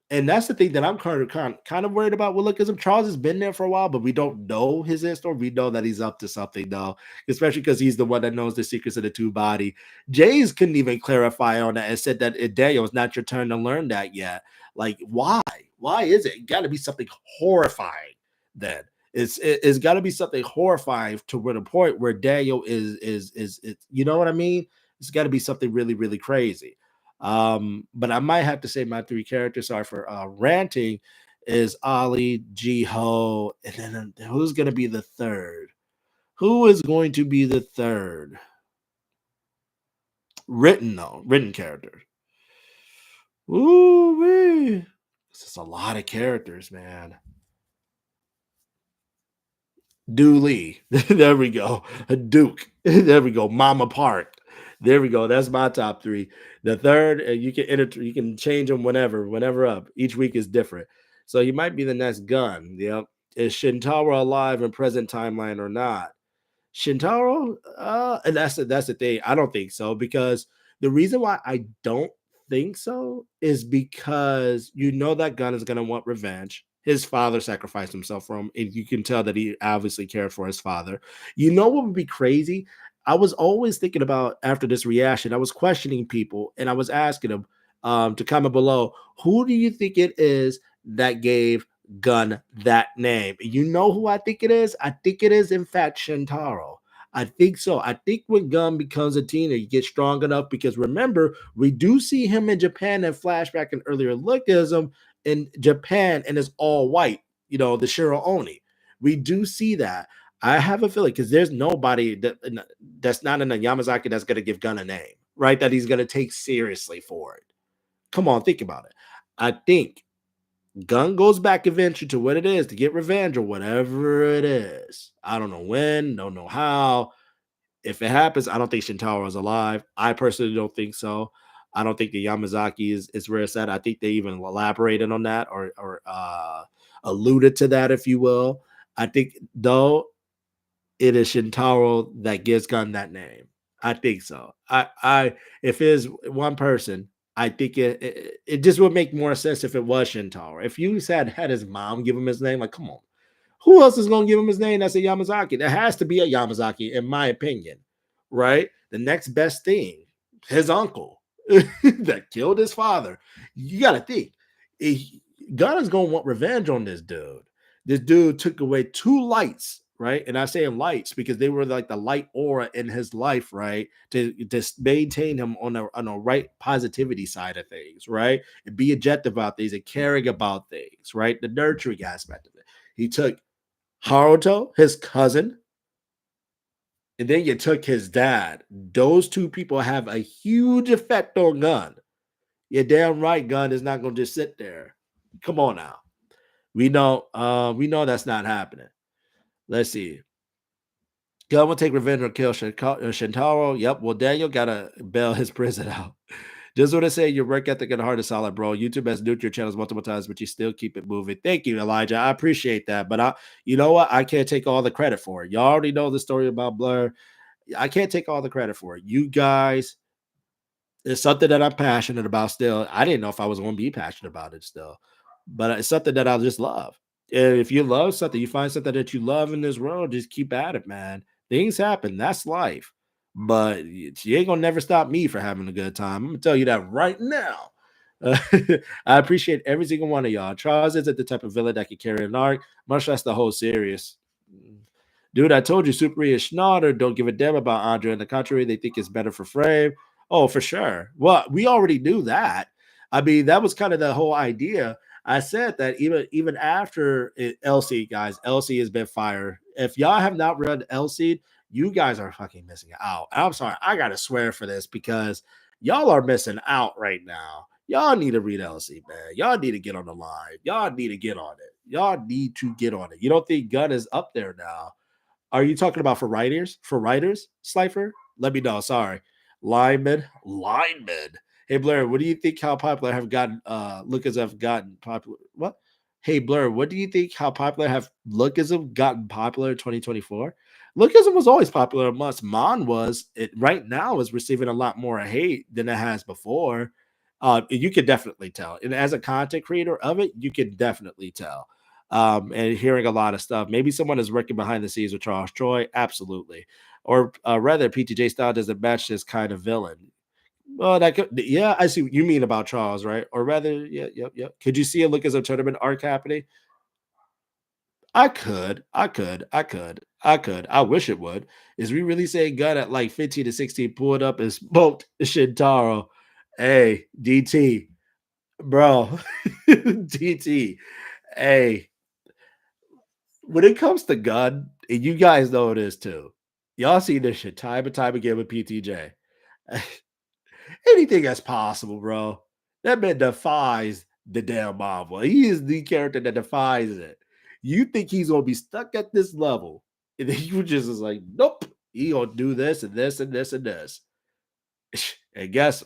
And that's the thing that I'm kind of worried about with Lookism. Charles has been there for a while, but we don't know his story. We know that he's up to something, though, especially because he's the one that knows the secrets of the two body. Jays couldn't even clarify on that and said that Daniel, it's not your turn to learn that yet. Like, why? Why is it? It got to be something horrifying then. It's got to be something horrifying to where the point where Daniel is you know what I mean? It's got to be something really, really crazy. But I might have to say my three characters. Sorry for ranting. Is Ollie, Jiho, and then who's going to be the third? Who is going to be the third? Written character. Ooh, this is a lot of characters, man. Dooley. There we go. Duke. There we go. Mama Park. There we go. That's my top three. The third, you can enter, you can change them whenever up. Each week is different. So you might be the next gun. Yep. Is Shintaro alive in present timeline or not? Shintaro, and that's the thing. I don't think so because the reason why I don't think so is because you know that gun is gonna want revenge. His father sacrificed himself for him, and you can tell that he obviously cared for his father. You know what would be crazy? I was always thinking about after this reaction, I was questioning people and I was asking them to comment below, who do you think it is that gave Gun that name? You know who I think it is? I think it is, in fact, Shintaro. I think so. I think when Gun becomes a teenager, you get strong enough because remember, we do see him in Japan in flashback and earlier Lookism in Japan, and it's all white, the Shiro Oni. We do see that. I have a feeling because there's nobody that's not in a Yamazaki that's going to give Gun a name, right? That he's going to take seriously for it. Come on, think about it. I think Gun goes back eventually to what it is to get revenge or whatever it is. I don't know when, don't know how. If it happens, I don't think Shintaro is alive. I personally don't think so. I don't think the Yamazaki is where it's at. I think they even elaborated on that or alluded to that, if you will. I think though it is Shintaro that gives Gun that name. I think so. I if it's one person, I think it just would make more sense if it was Shintaro. If you had his mom give him his name, like, come on, who else is gonna give him his name? That's a Yamazaki. There has to be a Yamazaki, in my opinion, right? The next best thing, his uncle that killed his father. You got to think, God is gonna want revenge on this dude. This dude took away two lights, right? And I say lights because they were like the light aura in his life, right? To maintain him on a right positivity side of things, right? And be objective about things and caring about things, right? The nurturing aspect of it. He took Haruto, his cousin, and then you took his dad. Those two people have a huge effect on Gun. You're damn right, Gun is not gonna just sit there. Come on now. We know that's not happening. Let's see. Gun will take revenge or kill Shintaro. Yep. Well, Daniel gotta bail his prison out. Just want to say your work ethic and heart is solid, bro. YouTube has nuked your channels multiple times, but you still keep it moving. Thank you, Elijah. I appreciate that. But you know what? I can't take all the credit for it. Y'all already know the story about Blur. I can't take all the credit for it. You guys, it's something that I'm passionate about still. I didn't know if I was going to be passionate about it still, but it's something that I just love. And if you love something, you find something that you love in this world, just keep at it, man. Things happen. That's life. But you ain't gonna never stop me for having a good time. I'm gonna tell you that right now. Uh, I appreciate every single one of y'all. Charles isn't the type of villain that can carry an arc, much less the whole series. Dude, I told you, Super E is Schnauder. Don't give a damn about Andre. On the contrary, they think it's better for Frame. Oh, for sure. Well, we already knew that. I mean, that was kind of the whole idea. I said that even after LC, guys, LC has been fired. If y'all have not read LC, you guys are fucking missing out. I'm sorry, I gotta swear for this because y'all are missing out right now. Y'all need to read LC, man. Y'all need to get on the line. Y'all need to get on it. Y'all need to get on it. You don't think Gun is up there now? Are you talking about for writers? For writers, Slifer? Let me know. Sorry. Lineman. Hey Blur, what do you think how popular have gotten Lookism have gotten popular? What? Hey Blur, what do you think how popular have Lookism gotten popular in 2024? Lookism was always popular amongst Mon was it right now is receiving a lot more hate than it has before. You can definitely tell. And as a content creator of it, you can definitely tell and hearing a lot of stuff. Maybe someone is working behind the scenes with Charles Troy, absolutely, or rather, PTJ style doesn't match this kind of villain. Well, that could, yeah, I see what you mean about Charles, right? Or rather, yeah, yep, yep. Could you see a look as a tournament arc happening? I wish it would. Is we really saying Gun at like 15 to 16 pulled up and smoked Shintaro? Hey, DT, bro, DT. Hey, when it comes to Gun, and you guys know it is too. Y'all see this shit time and time again with PTJ. Anything is possible, bro. That man defies the damn Marvel. He is the character that defies it. You think he's gonna be stuck at this level, and then you just is like, nope. He gonna do this and this and this and this. And guess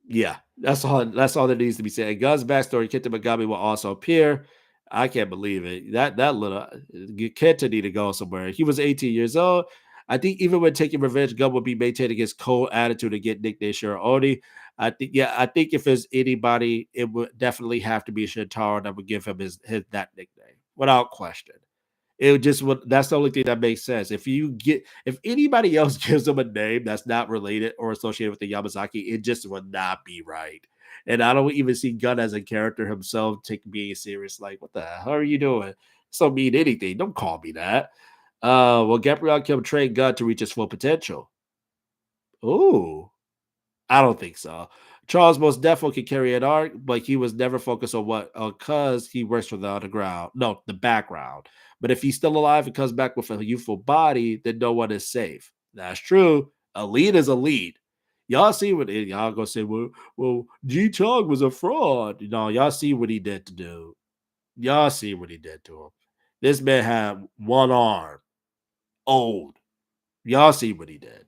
yeah, that's all that needs to be said. And Gun's backstory, Kenta Megami will also appear. I can't believe it. That little Kenta need to go somewhere. He was 18 years old. I think even when taking revenge, Gun would be maintaining his cold attitude and get nicknamed Shiro Oni. I think if there's anybody, it would definitely have to be Shintaro that would give him his that nickname without question. It would just would that's the only thing that makes sense. If anybody else gives them a name that's not related or associated with the Yamazaki, it just would not be right. And I don't even see Gun as a character himself take being serious. Like, what the hell are you doing? This don't mean anything. Don't call me that. Well, Gabriel can train Gun to reach his full potential. Ooh. I don't think so. Charles most definitely can carry an arc, but he was never focused on what because he works for the underground. No, the background. But if he's still alive and comes back with a youthful body, then no one is safe. That's true. A lead is a lead. Y'all see what y'all gonna say? Well, G Chong was a fraud. Y'all see what he did to do. Y'all see what he did to him. This man had one arm, old. Y'all see what he did.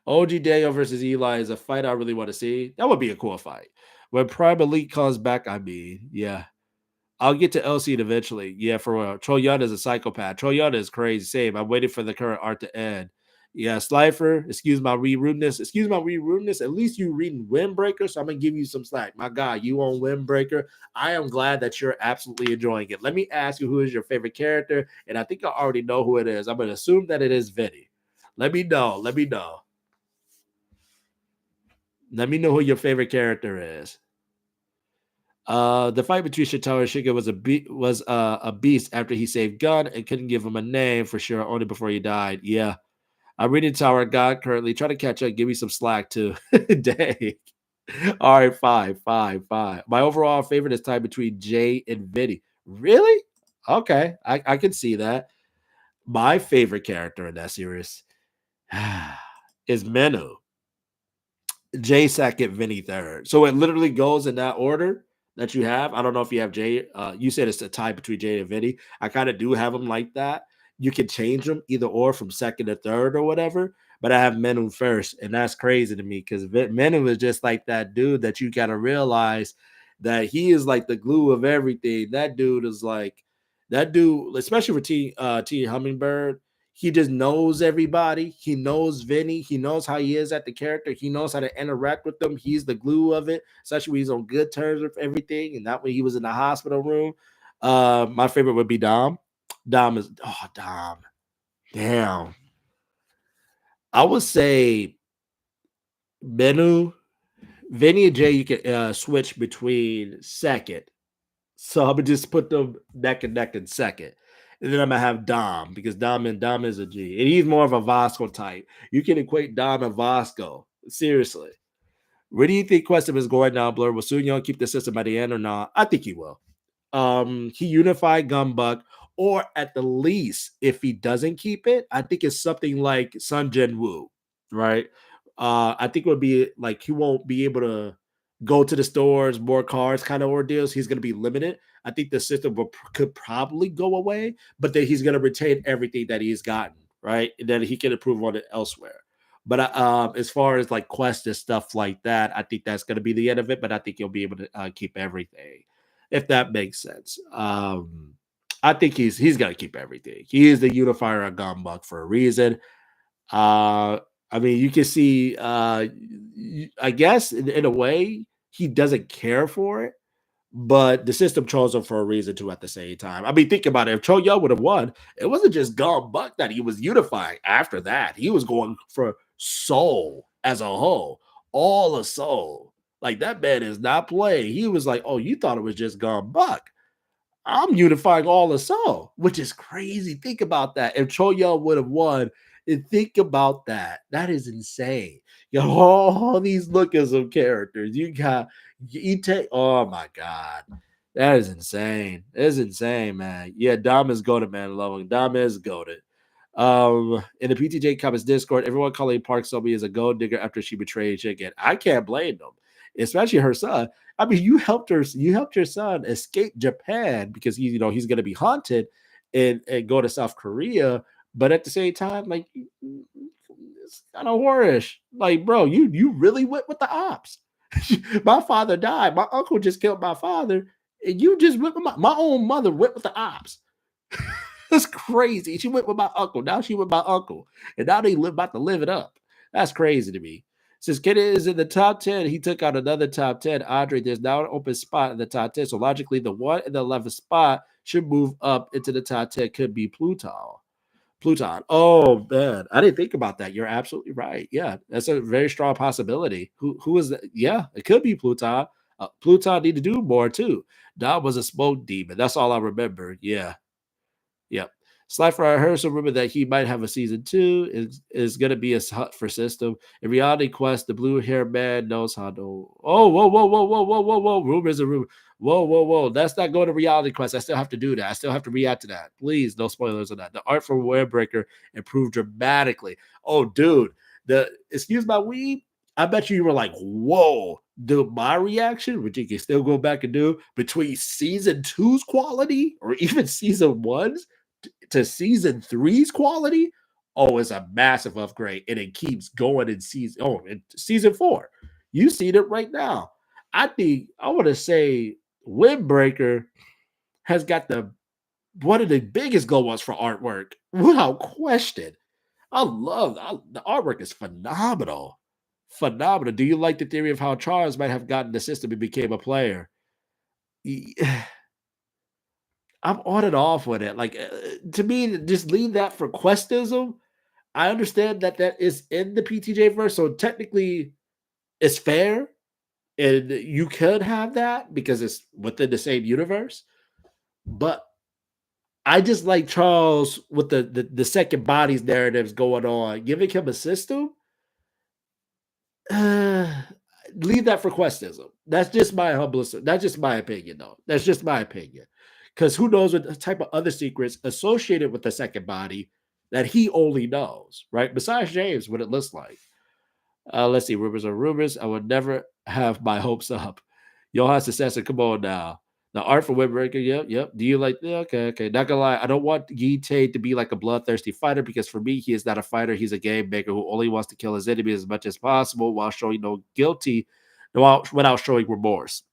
OG Daniel versus Eli is a fight I really want to see. That would be a cool fight. When Prime Elite comes back, I mean, yeah. I'll get to LC eventually. Yeah, for real. Troyana is a psychopath. Troyana is crazy. Same. I'm waiting for the current art to end. Yeah, Slifer, excuse my rudeness. Excuse my rudeness. At least you reading Windbreaker, so I'm gonna give you some slack. My God, you on Windbreaker. I am glad that you're absolutely enjoying it. Let me ask you who is your favorite character, and I think I already know who it is. I'm gonna assume that it is Vinny. Let me know. Let me know. Let me know who your favorite character is. The fight between Shintaro and Shingen was a beast after he saved Gun and couldn't give him a name for sure only before he died. Yeah, I'm reading Tower of God currently. Try to catch up. Give me some slack too. Dang. All right, five, five, five. My overall favorite is tied between Jay and Vinny. Really? Okay, I can see that. My favorite character in that series is Menu. Jay second, Vinny third. So it literally goes in that order that you have. I don't know if you have Jay. You said it's a tie between Jay and Vinny. I kind of do have them like that. You can change them either or from second to third or whatever. But I have Menu first, and that's crazy to me because Menu is just like that dude that you got to realize that he is like the glue of everything. That dude is like that dude, especially for T Hummingbird. He just knows everybody. He knows Vinny. He knows how he is at the character. He knows how to interact with them. He's the glue of it, especially when he's on good terms with everything. And not when he was in the hospital room. My favorite would be Dom. Dom. Damn. I would say Menu, Vinny and Jay. You can switch between second. So I'm gonna just put them neck and neck in second. And then I'm gonna have Dom because Dom is a G. And he's more of a Vasco type. You can equate Dom and Vasco. Seriously. Where do you think Questum is going now, Blur? Will Sun Young keep the system by the end or not? I think he will. He unified Gumbuck, or at the least, if he doesn't keep it, I think it's something like Sun Jin Woo, right? I think it would be like he won't be able to go to the stores, more cars kind of ordeals. He's going to be limited. I think the system could probably go away, but then he's going to retain everything that he's gotten, right? And then he can improve on it elsewhere. But as far as like quest and stuff like that, I think that's going to be the end of it. But I think he'll be able to keep everything, if that makes sense. I think he's got to keep everything. He is the unifier of Gumbuck for a reason. I mean, you can see. I guess in a way, he doesn't care for it, but the system chose him for a reason too. At the same time, I mean, think about it. If Cho Young would have won, it wasn't just Gumbuck that he was unifying. After that, he was going for Soul as a whole, all of Soul. Like that man is not playing. He was like, "Oh, you thought it was just Gumbuck? I'm unifying all the Soul," which is crazy. Think about that. If Cho Young would have won, and think about that. That is insane. You got all these Lookism characters. You got you take. Oh my god, that is insane. That is insane, man. Yeah, Dom is goaded, man. Love him. Dom is goaded. In the PTJ Comments Discord, everyone calling Park Sobi as a gold digger after she betrayed Shingen. I can't blame them, especially her son. I mean, you helped her. You helped your son escape Japan because he's going to be haunted and go to South Korea. But at the same time, like It's kind of whorish. Like, bro, you really went with the ops. My father died. My uncle just killed my father, and you just went with my own mother went with the ops. That's crazy. She went with my uncle. Now she with my uncle, and now they about to live it up. That's crazy to me. Since Kennedy is in the top 10, he took out another top 10. Andre, there's now an open spot in the top 10. So logically, the 1 and the 11th spot should move up into the top 10. Could be Pluton. Pluton. Oh man, I didn't think about that. You're absolutely right. Yeah, that's a very strong possibility. Who is that? Yeah, it could be Pluton. Pluton need to do more too. Dom was a smoke demon. That's all I remember. Yeah, yep. Slifer, I heard some rumor that he might have a season 2. Is going to be a hut for system. In Reality Quest, the blue hair man knows how to. Oh, whoa, whoa, whoa, whoa, whoa, whoa, whoa. Rumors are rumor. Whoa, whoa, whoa. That's not going to Reality Quest. I still have to do that. I still have to react to that. Please, no spoilers on that. The art for Webreaker improved dramatically. Oh, dude. Excuse my weed. I bet you were like, whoa. Dude, my reaction, which you can still go back and do, between season 2's quality or even season 1's to season 3's quality, oh, it's a massive upgrade, and it keeps going in season 4. You see it right now. I think I want to say Windbreaker has got one of the biggest glow ups for artwork, without question. I love the artwork is phenomenal. Phenomenal. Do you like the theory of how Charles might have gotten the system and became a player? I'm on and off with it. Like to me, just leave that for questism. I understand that is in the PTJ verse, so technically it's fair, and you could have that because it's within the same universe. But I just like Charles with the second bodies narratives going on, giving him a system. Leave that for questism. That's just my humblest. That's just my opinion, though. That's just my opinion. Because who knows what type of other secrets associated with the second body that he only knows, right? Besides James, what it looks like. Let's see. Rumors are rumors. I would never have my hopes up. Johan successor. Come on now. The art for Windbreaker. Yep. Do you like? Yeah, okay. Not gonna lie. I don't want Yi Tae to be like a bloodthirsty fighter because for me, he is not a fighter. He's a game maker who only wants to kill his enemies as much as possible while showing no guilty, without showing remorse.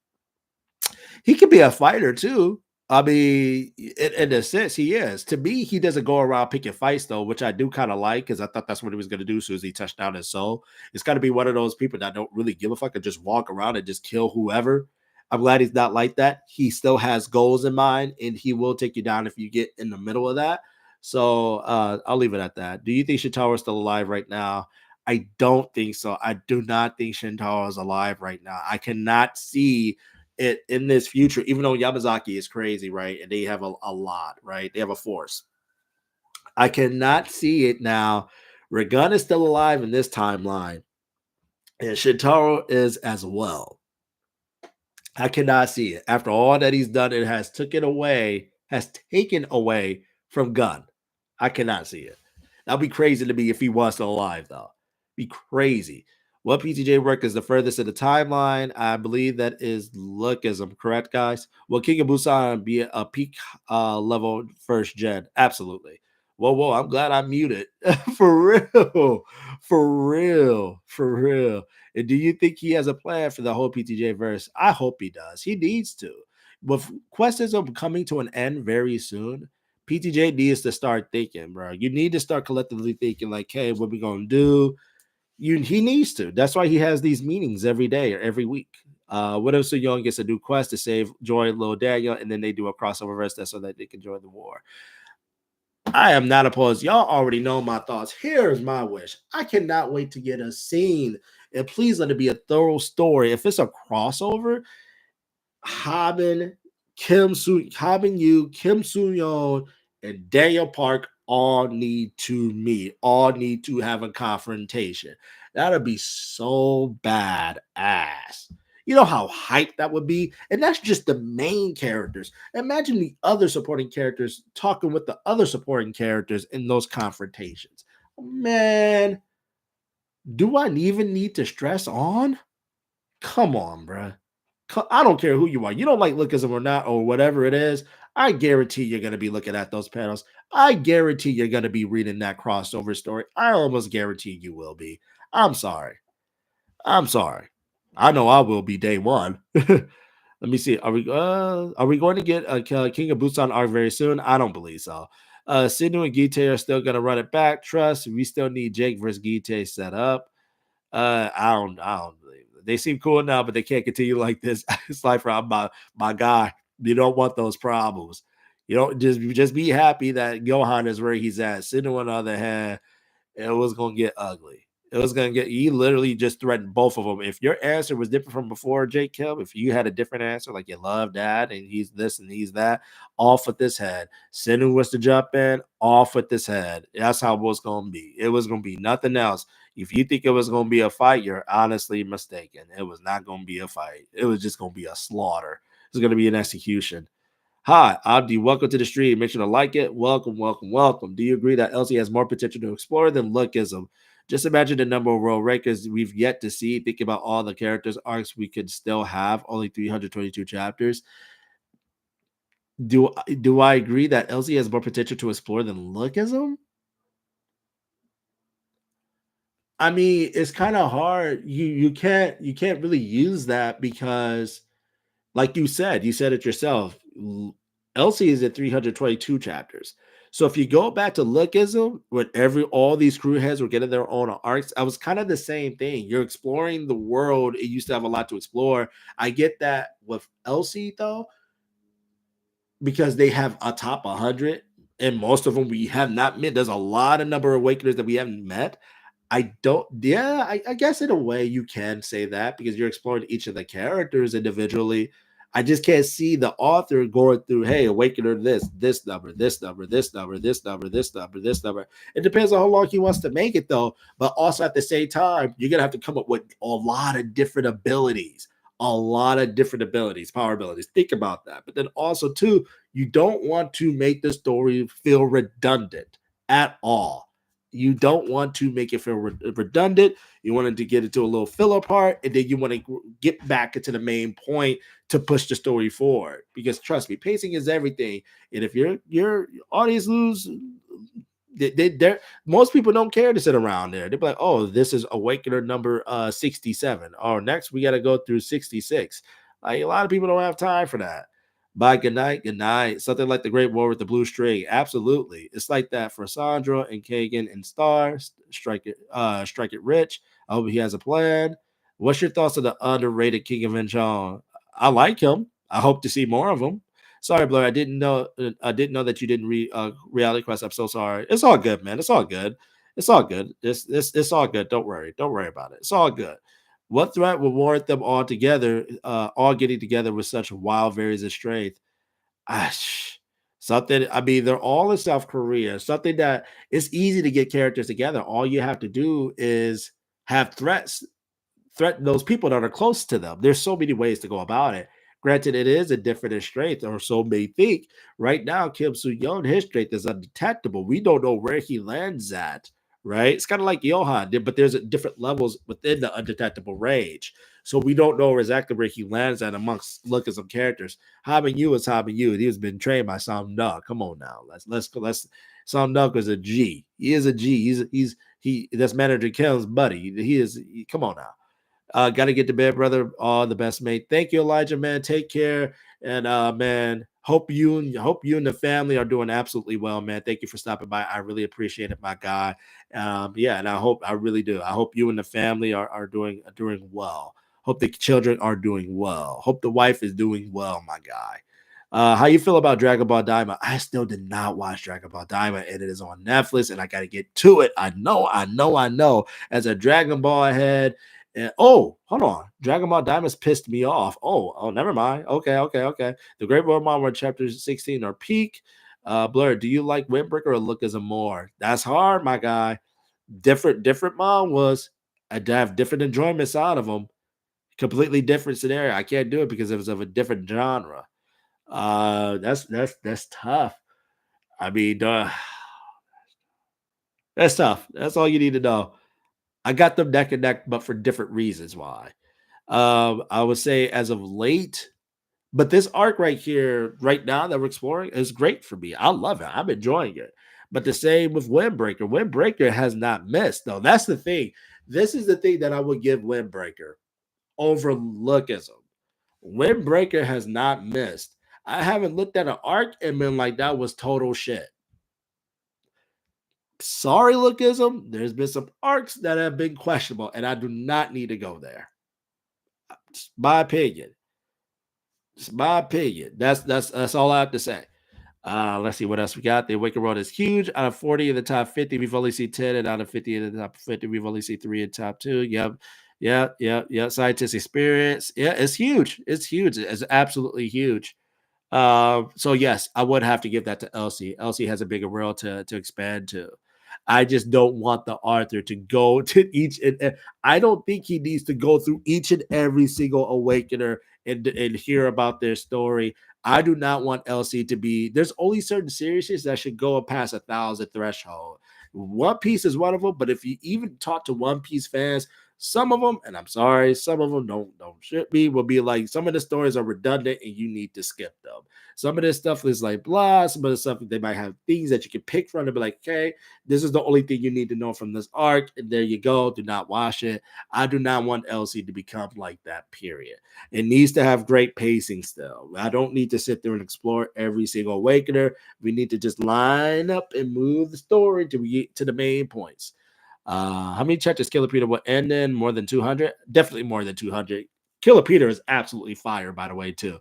He can be a fighter too. I mean, in a sense, he is. To me, he doesn't go around picking fights though, which I do kind of like because I thought that's what he was going to do as soon as he touched down his soul. It's got to be one of those people that don't really give a fuck and just walk around and just kill whoever. I'm glad he's not like that. He still has goals in mind, and he will take you down if you get in the middle of that. So I'll leave it at that. Do you think Shintaro is still alive right now? I don't think so. I do not think Shintaro is alive right now. I cannot see it in this future, even though Yamazaki is crazy, right? And they have a lot, right? They have a force. I cannot see it now. Ragun is still alive in this timeline, and Shintaro is as well. I cannot see it. After all that he's done, it has taken away from Gun. I cannot see it. That'd be crazy to me if he was still alive, though. Be crazy. What PTJ work is the furthest in the timeline? I believe that is Lookism, correct, guys? Will King of Busan be a peak level first gen? Absolutely. Whoa, I'm glad I muted. For real. For real. For real. And do you think he has a plan for the whole PTJ verse? I hope he does. He needs to. With questions of coming to an end very soon, PTJ needs to start thinking, bro. You need to start collectively thinking, like, hey, what we gonna do? He needs to. That's why he has these meetings every day or every week. What if So Young gets a new quest to save Joy and Lil Daniel, and then they do a crossover verse so that they can join the war? I am not opposed. Y'all already know my thoughts. Here's my wish. I cannot wait to get a scene. And please let it be a thorough story. If it's a crossover, Habin Yu, Kim Soo-yeon, and Daniel Park all need to meet, all need to have a confrontation. That'll be so badass. You know how hyped that would be? And that's just the main characters. Imagine the other supporting characters talking with the other supporting characters in those confrontations. Man, do I even need to stress on? Come on, bruh. I don't care who you are. You don't like Lookism or not, or whatever it is. I guarantee you're gonna be looking at those panels. I guarantee you're gonna be reading that crossover story. I almost guarantee you will be. I'm sorry. I'm sorry. I know I will be day one. Let me see. Are we going to get a King of Busan arc very soon? I don't believe so. Sinu and Gite are still gonna run it back. Trust, we still need Jake versus Gite set up. I don't believe it. They seem cool now, but they can't continue like this. It's like I'm my guy. You don't want those problems. You don't just be happy that Johan is where he's at. Sinu on the other hand, it was gonna get ugly. It was gonna get. He literally just threatened both of them. If your answer was different from before, Jake Kim, if you had a different answer, like you love dad and he's this and he's that, off with this head. Sinu was to jump in, off with this head. That's how it was gonna be. It was gonna be nothing else. If you think it was gonna be a fight, you're honestly mistaken. It was not gonna be a fight. It was just gonna be a slaughter. It's gonna be an execution. Hi, Abdi. Welcome to the stream. Make sure to like it. Welcome, welcome, welcome. Do you agree that Elsie has more potential to explore than Lookism? Just imagine the number of world records we've yet to see. Think about all the characters arcs we could still have. Only 322 chapters. Do I agree that Elsie has more potential to explore than Lookism? I mean, it's kind of hard. You can't really use that because like you said it yourself. Elsie is at 322 chapters. So if you go back to Lookism, when all these crew heads were getting their own arcs, I was kind of the same thing. You're exploring the world. It used to have a lot to explore. I get that with Elsie though, because they have a top 100, and most of them we have not met. There's a lot of number of awakeners that we haven't met. I don't, yeah, I guess in a way you can say that because you're exploring each of the characters individually. I just can't see the author going through, hey, Awakener, this number, this number, this number, this number, this number, this number. It depends on how long he wants to make it, though. But also at the same time, you're going to have to come up with a lot of different abilities, power abilities. Think about that. But then also, too, you don't want to make the story feel redundant at all. You don't want to make it feel redundant. You wanted to get into a little filler part, and then you want to get back into the main point to push the story forward. Because trust me, pacing is everything. And if your audience lose, they're most people don't care to sit around there. They're like, oh, this is Awakener number 67. Or next we got to go through 66. Like a lot of people don't have time for that. Bye, good night, good night. Something like the Great War with the Blue String. Absolutely. It's like that for Sandra and Kagan and Star. Strike it rich. I hope he has a plan. What's your thoughts on the underrated King of Incheon? I like him. I hope to see more of him. Sorry, Blair. I didn't know that you didn't read Reality Quest. I'm so sorry. It's all good, man. It's all good. It's all good. It's all good. Don't worry. Don't worry about it. It's all good. What threat will warrant them all together, all getting together with such wild varies of strength? Something. I mean, they're all in South Korea. Something that it's easy to get characters together. All you have to do is have threaten those people that are close to them. There's so many ways to go about it. Granted, it is a different in strength, or so may think. Right now, Kim Soo Young, his strength is undetectable. We don't know where he lands at, right? It's kind of like Johan, but there's different levels within the undetectable range. So we don't know exactly where he lands at amongst look at some characters. Haben Yu is Haben Yu. He was been trained by Sam Nuck. Come on now. Let's Sam Nuck is a G. He is a G. That's Manager Kim's buddy. Come on now. Got to get to bed, brother. All the best, mate. Thank you, Elijah, man. Take care. And man, hope you and the family are doing absolutely well, man. Thank you for stopping by. I really appreciate it, my guy. Yeah, and I really do. I hope you and the family are doing well. Hope the children are doing well. Hope the wife is doing well, my guy. How you feel about Dragon Ball Daima? I still did not watch Dragon Ball Daima, and it is on Netflix, and I got to get to it. I know. As a Dragon Ball head, and oh, hold on. Dragon Ball Diamonds pissed me off. Oh, never mind. Okay. The Great World Mom chapter 16 are peak. Blur, do you like Windbreaker or Lookism more? That's hard, my guy. Different mom was. I have different enjoyments out of them. Completely different scenario. I can't do it because it was of a different genre. That's tough. I mean, that's tough. That's all you need to know. I got them neck and neck, but for different reasons. Why? I would say as of late, But this arc right here, right now that we're exploring, is great for me. I love it. I'm enjoying it. But the same with Windbreaker. Windbreaker has not missed, though. That's the thing. This is the thing that I would give Windbreaker over Lookism. Windbreaker has not missed. I haven't looked at an arc and been like, that was total shit. Sorry, Lookism. There's been some arcs that have been questionable, and I do not need to go there. It's my opinion. It's my opinion. That's all I have to say. Let's see what else we got. The Awakened World is huge. Out of 40 in the top 50, we've only seen 10, and out of 50 in the top 50, we've only seen 3 in top 2. Yep. Yeah. Scientist experience. Yeah, it's huge. It's huge. It's absolutely huge. So yes, I would have to give that to Elsie. Elsie has a bigger world to expand to. I just don't want the Arthur to go to each and I don't think he needs to go through each and every single awakener and hear about their story. I do not want Elsie to be. There's only certain series that should go past 1,000 threshold. One Piece is one of them, but if you even talk to One Piece fans, some of them, and I'm sorry, some of them don't should be, will be like some of the stories are redundant and you need to skip them. Some of this stuff is like blah. Some of the stuff they might have things that you can pick from and be like, okay, this is the only thing you need to know from this arc, and there you go. Do not watch it. I do not want Elsie to become like that. Period. It needs to have great pacing still. I don't need to sit there and explore every single awakener. We need to just line up and move the story to get to the main points. How many chapters Killer Peter will end in? More than 200? Definitely more than 200. Killer Peter is absolutely fire, by the way, too.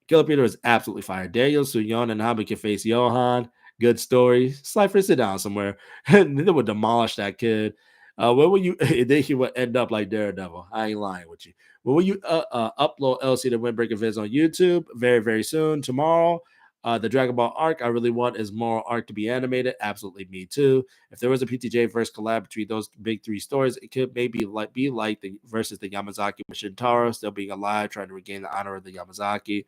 Killer Peter is absolutely fire. Daniel, Suyon, and Hobby can face Johan. Good story. Cypher, sit down somewhere. And they would demolish that kid. When will you? Then he would end up like Daredevil. I ain't lying with you. When will you upload LC to Windbreaker vids on YouTube? Very, very soon. Tomorrow. The Dragon Ball arc I really want is more arc to be animated. Absolutely, me too. If there was a PTJ versus collab between those big three stories, it could maybe be like the versus the Yamazaki with Shintaro still being alive, trying to regain the honor of the Yamazaki.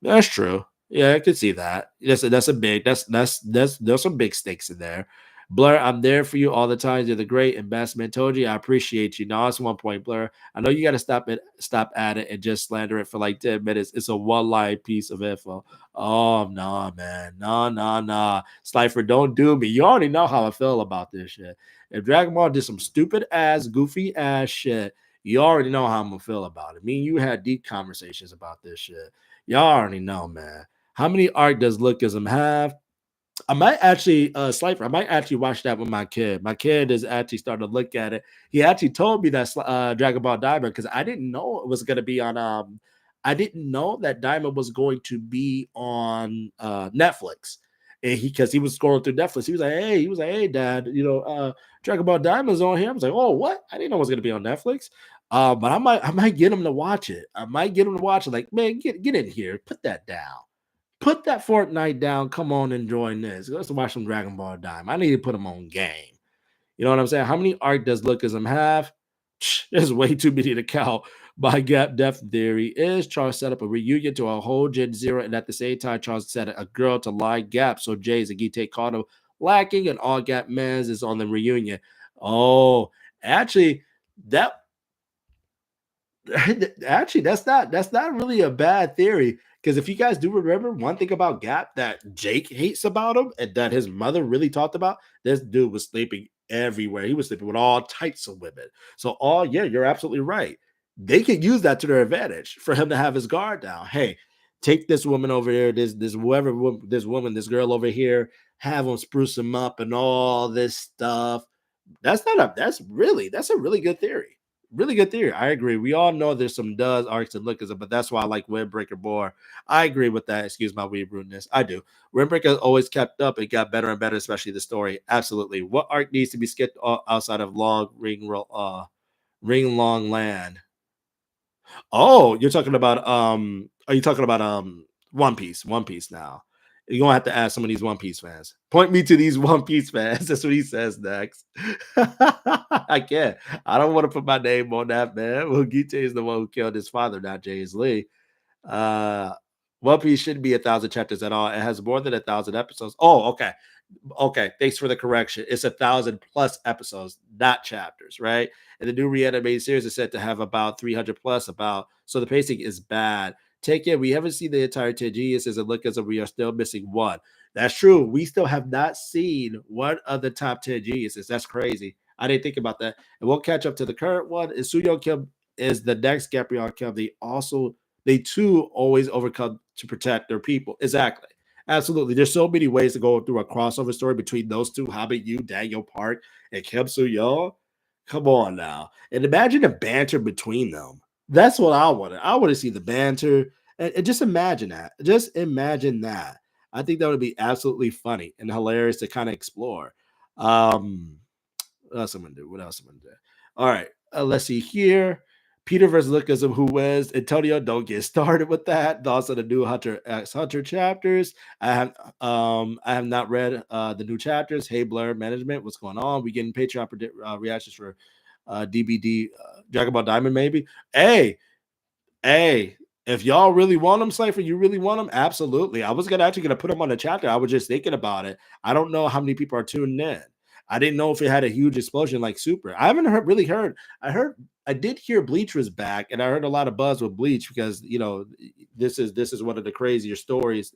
That's true. Yeah, I could see that. That's a big that's there's some big stakes in there. Blur, I'm there for you all the time. You're the great ambassador Toji. I appreciate you. Now it's 1 point, Blur. I know you gotta stop at it and just slander it for like 10 minutes. It's a one-line piece of info. Oh no, man. No. Slifer, don't do me. You already know how I feel about this shit. If Dragon Ball did some stupid ass, goofy ass shit, you already know how I'm gonna feel about it. Me and you had deep conversations about this shit. Y'all already know, man. How many arc does Lookism have? I might actually, Slifer, I might actually watch that with my kid. My kid is actually starting to look at it. He actually told me that Dragon Ball Diamond because I didn't know it was going to be on. I didn't know that Diamond was going to be on Netflix. And because he was scrolling through Netflix, he was like, hey, Dad, Dragon Ball Diamond's on here. I was like, oh, what? I didn't know it was going to be on Netflix. But I might get him to watch it. I might get him to watch it. Like, man, get in here, put that down. Put that Fortnite down. Come on and join this. Let's watch some Dragon Ball Dime. I need to put them on game. You know what I'm saying? How many arc does Lookism have? There's way too many to count. My gap depth theory is Charles set up a reunion to a whole Gen Zero, and at the same time, Charles set a girl to lie gap. So Jay's and Gite Kato lacking, and all gap mans is on the reunion. Oh, actually, that actually that's not really a bad theory because if you guys do remember one thing about Gap that Jake hates about him and that his mother really talked about, this dude was sleeping everywhere. He was sleeping with all types of women. So yeah, you're absolutely right. They can use that to their advantage for him to have his guard down. Hey, take this woman over here, this whoever this woman, this girl over here, have him spruce him up and all this stuff. That's a really good theory. Really good theory. I agree. We all know there's some does arcs and lookism, but that's why I like Windbreaker more. I agree with that. Excuse my weird rudeness. I do. Windbreaker always kept up. It got better and better, especially the story. Absolutely. What arc needs to be skipped outside of Ring Long Land? Oh, you're talking about are you talking about One Piece? One Piece now. You're gonna have to ask some of these One Piece fans. Point me to these One Piece fans. That's what he says next. I can't. I don't want to put my name on that, man. Well, Gite is the one who killed his father, not James Lee. Uh One Piece shouldn't be 1,000 chapters at all. It has more than 1,000 episodes. Oh, okay. Okay, thanks for the correction. It's 1,000 plus episodes, not chapters, right? And the new reanimated series is said to have about 300 plus. About so the pacing is bad. Take it. We haven't seen the entire 10 geniuses, and look as if we are still missing one. That's true. We still have not seen one of the top 10 geniuses. That's crazy. I didn't think about that. And we'll catch up to the current one. And Sooyoung Kim is the next Gabrielle Kim. They too always overcome to protect their people. Exactly. Absolutely. There's so many ways to go through a crossover story between those two. How about you, Daniel Park, and Kim Soo-yeon? Come on now. And imagine the banter between them. That's what I wanted. I want to see the banter. And just imagine that. Just imagine that. I think that would be absolutely funny and hilarious to kind of explore. Um, what else I'm gonna do? What else I'm gonna do? All right, let's see here. Peter versus Lookism, who wins? Antonio, don't get started with that. Also, the new Hunter X Hunter chapters. I have not read the new chapters. Hey, Blur Management, what's going on? We getting Patreon reactions for DBD Dragon Ball Diamond, maybe. Hey, if y'all really want them, Cypher, you really want them? Absolutely. I was actually gonna put them on the chapter. I was just thinking about it. I don't know how many people are tuned in. I didn't know if it had a huge explosion like Super. I haven't really heard. I did hear Bleach was back, and I heard a lot of buzz with Bleach because this is one of the crazier stories,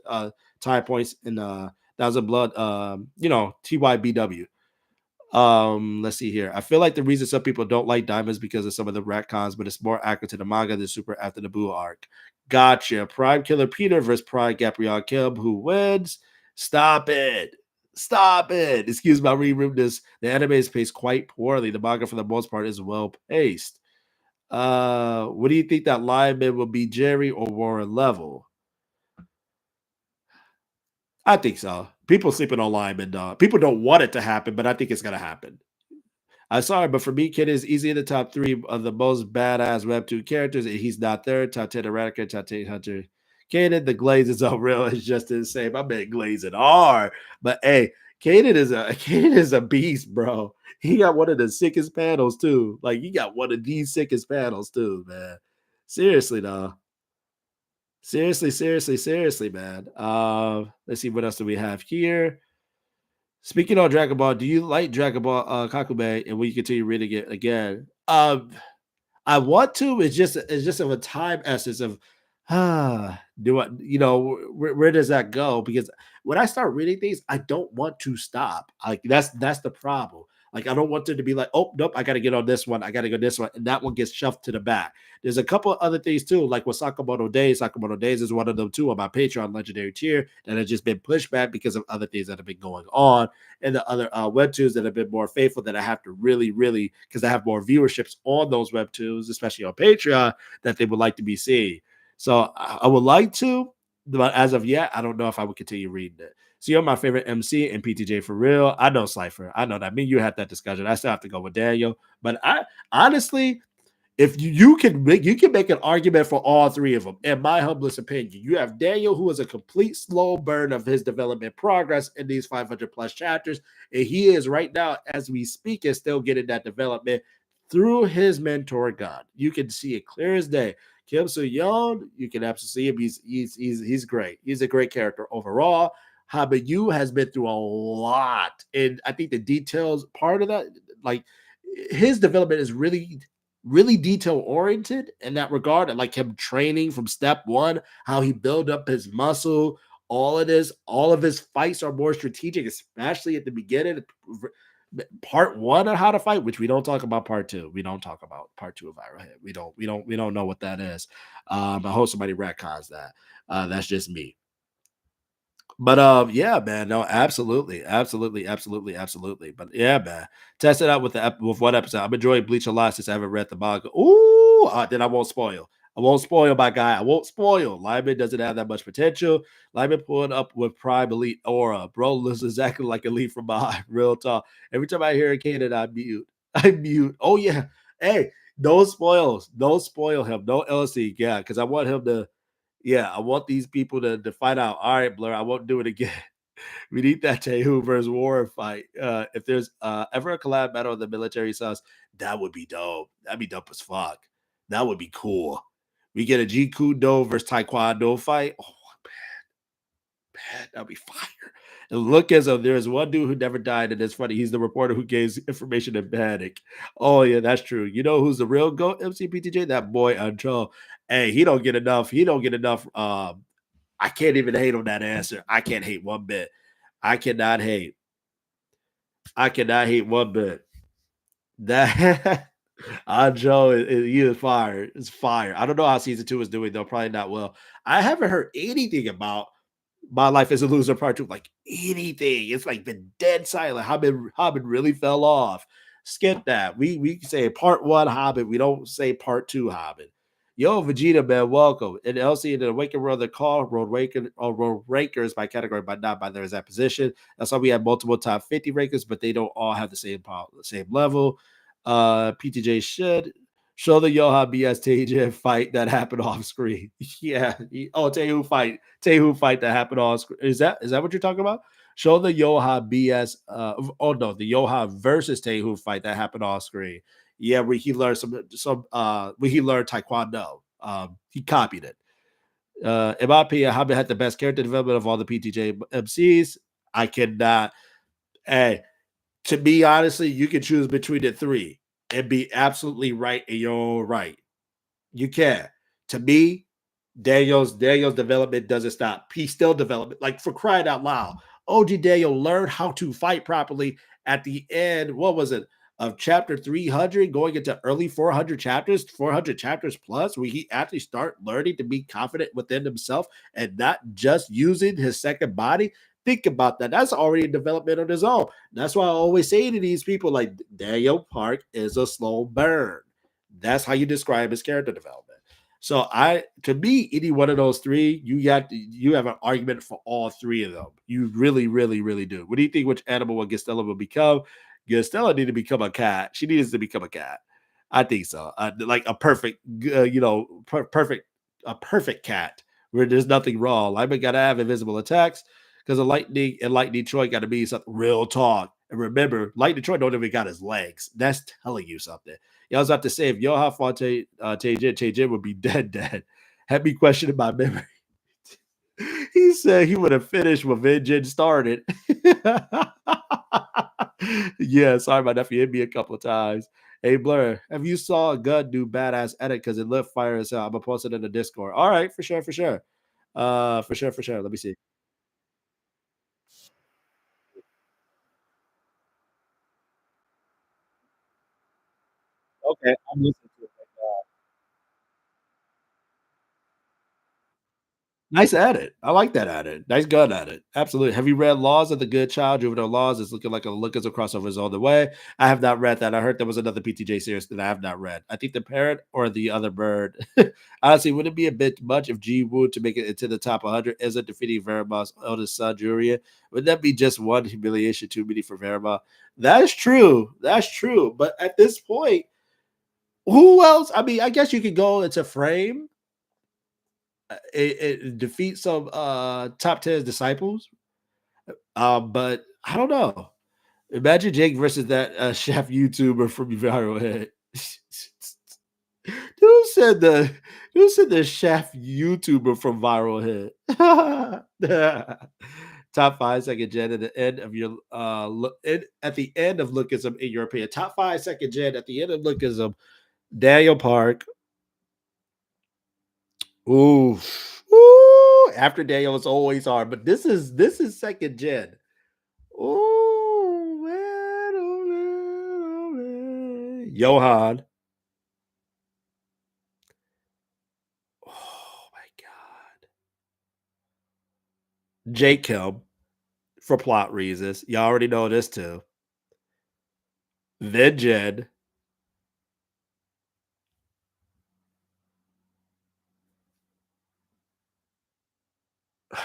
tie points in Thousand Blood, TYBW. Let's see here. I feel like the reason some people don't like Diamond is because of some of the retcons, but it's more accurate to the manga than Super after the Buu arc. Gotcha. Prime Killer Peter versus Prime Gabrielle Kim. Who wins? Stop it. Stop it. Excuse my rerudeness. The anime is paced quite poorly. The manga, for the most part, is well paced. What do you think that lineman will be, Jerry or Warren Level? I think so. People sleeping on lineman, dog. People don't want it to happen, but I think it's gonna happen. I'm sorry, but for me, Kid is easily in the top 3 of the most badass Webtoon characters, and he's not there. Top 10 Eradicate, top 10 Hunter. Kaden, the glaze is unreal. It's just insane. My man glazing hard. But hey, Kaden is a beast, bro. He got one of the sickest panels, too. Like, he got one of these sickest panels, too, man. Seriously, though. Seriously, man. Let's see what else do we have here. Speaking of Dragon Ball, do you like Dragon Ball Kakube, and will you continue reading it again? I want to. It's just of a time essence of do I, where does that go? Because when I start reading things, I don't want to stop. Like that's the problem. Like I don't want it to be like, oh nope, I got to get on this one, I got to go this one, and that one gets shoved to the back. There's a couple of other things too, like with Sakamoto Days. Sakamoto Days is one of them too on my Patreon legendary tier that has just been pushed back because of other things that have been going on, and the other webtoons that have been more faithful that I have to really because I have more viewerships on those webtoons, especially on Patreon, that they would like to be seen. So I would like to, but as of yet, I don't know if I would continue reading it. So you're my favorite MC and PTJ for real. I know Cypher. I know that. Me, you had that discussion. I still have to go with Daniel. But I honestly, if you can make an argument for all three of them, in my humblest opinion. You have Daniel, who is a complete slow burn of his development progress in these 500 plus chapters, and he is right now, as we speak, is still getting that development through his mentor God. You can see it clear as day. Kim Soo-yeon, you can absolutely see him. He's great. He's a great character overall. Habayu has been through a lot, and I think the details part of that, like his development, is really detail oriented in that regard. And like him training from step one, how he built up his muscle, all of his fights are more strategic, especially at the beginning. Part one of how to fight, which we don't talk about part two. We don't talk about part two of Viral Hit. We don't know what that is. I hope somebody retcons that. That's just me. But yeah, man, no, absolutely. But yeah, man, test it out with one episode. I'm enjoying Bleach a lot since I haven't read the manga. Ooh, then I won't spoil. I won't spoil, my guy. I won't spoil. Lyman doesn't have that much potential. Lyman pulling up with Prime Elite aura. Bro looks exactly like Elite from behind. Real talk. Every time I hear a Kaden, I mute. I mute. Oh yeah. Hey, no spoils. Don't spoil him. No LC. Yeah, because I want him to. Yeah, I want these people to find out. All right, Blur, I won't do it again. We need that Tehu versus Warren fight. If there's ever a collab battle of the military sus, that would be dope. That'd be dope as fuck. That would be cool. We get a Jeet Kune Do versus Taekwondo fight. Oh, man, that'd be fire. And look as though there's one dude who never died, and it's funny. He's the reporter who gave information in Panic. Oh, yeah, that's true. You know who's the real GOAT, MCPTJ? That boy Until. Hey, he don't get enough. He don't get enough. I can't even hate on that answer. I can't hate one bit. I cannot hate. I cannot hate one bit. That Joe he is fire. It's fire. I don't know how season two is doing though. Probably not well. I haven't heard anything about My Life as a Loser Part Two. Like anything. It's like been dead silent. Hobbit really fell off. Skip that. We say part one Hobbit. We don't say part two Hobbit. Yo, Vegeta, man, welcome. And Elsie and the Awakened World, the call road ranking or road rankers by category, but not by their exact position. That's why we have multiple top 50 rankers, but they don't all have the same level. PTJ should show the Johan BS TJ fight that happened off screen. Yeah. Oh, Tehu fight that happened off screen. Is that what you're talking about? Show the Johan BS. Oh no, the Johan versus Tehu fight that happened off screen. Yeah, where he learned where he learned Taekwondo. He copied it. In my opinion, Hamid had the best character development of all the PTJ MCs. I cannot. Hey, to me, honestly, you can choose between the three and be absolutely right in your own right. You can. To me, Daniel's development doesn't stop. He's still development. Like for crying out loud, OG Daniel learned how to fight properly at the end. What was it? Of chapter 300 going into early 400 chapters plus, where he actually start learning to be confident within himself and not just using his second body. Think about that. That's already a development on his own. That's why I always say to these people, like Daniel Park is a slow burn. That's how you describe his character development. So to me, any one of those three, you have an argument for all three of them. You really, really, really do. What do you think? Which animal will Gastella will become? Gastella need to become a cat. She needs to become a cat. I think so. Like a perfect, perfect, a perfect cat where there's nothing wrong. Lyman got to have invisible attacks because a Light Detroit got to be something real talk. And remember, Light Detroit don't even got his legs. That's telling you something. Yeah, I was about to say if Johan fought Taejin would be dead. Had me questioning my memory. He said he would have finished when Vengeance started. Yeah, sorry, my nephew hit me a couple of times. Hey, Blur, have you saw a gun do badass edit because it lit fire as hell? I'm gonna post it in the Discord. All right, for sure, for sure. For sure. Let me see. Okay, I'm listening to it. Nice edit. I like that edit. Nice gun edit. Absolutely. Have you read Laws of the Good Child? Juvenile Laws is looking like a Lookism crossover is on the way. I have not read that. I heard there was another PTJ series that I have not read. I think the parrot or the other bird. Honestly, would it be a bit much if G Wood to make it into the top 100 isn't defeating Verima's eldest son, Juria? Would that be just one humiliation too many for Verima? That's true. That's true. But at this point, who else? I mean, I guess you could go into frame it defeats some top 10 disciples. But I don't know. Imagine Jake versus that chef YouTuber from Viral Head. Who said the chef YouTuber from Viral Head? Top 5 second gen at the end of your at the end of Lookism in your opinion. Top 5 second gen at the end of Lookism. Daniel Park. Ooh. Ooh. After Daniel it's always hard, but this is second gen. Oh man, oh man, oh man. Johan. Oh my god. Jacob for plot reasons. You already know this too. Then Jen.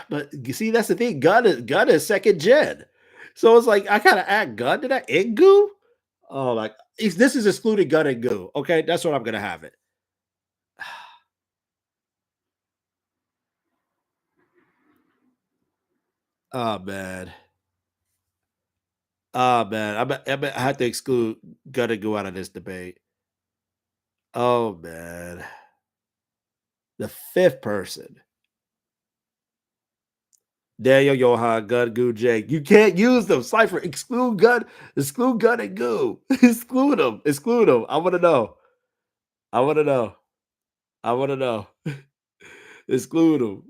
But you see, that's the thing. Gun is second gen. So it's like I kind of add gun to that and goo. Oh like this is excluding gun and goo. Okay, that's what I'm gonna have it. Oh man. Oh man. I have to exclude gun and goo out of this debate. Oh man. The fifth person. Daniel, Johan, Gun, Goo, Jake. You can't use them. Cypher, exclude Gun and Goo. Exclude them. I want to know. I want to know. I want to know. Exclude him.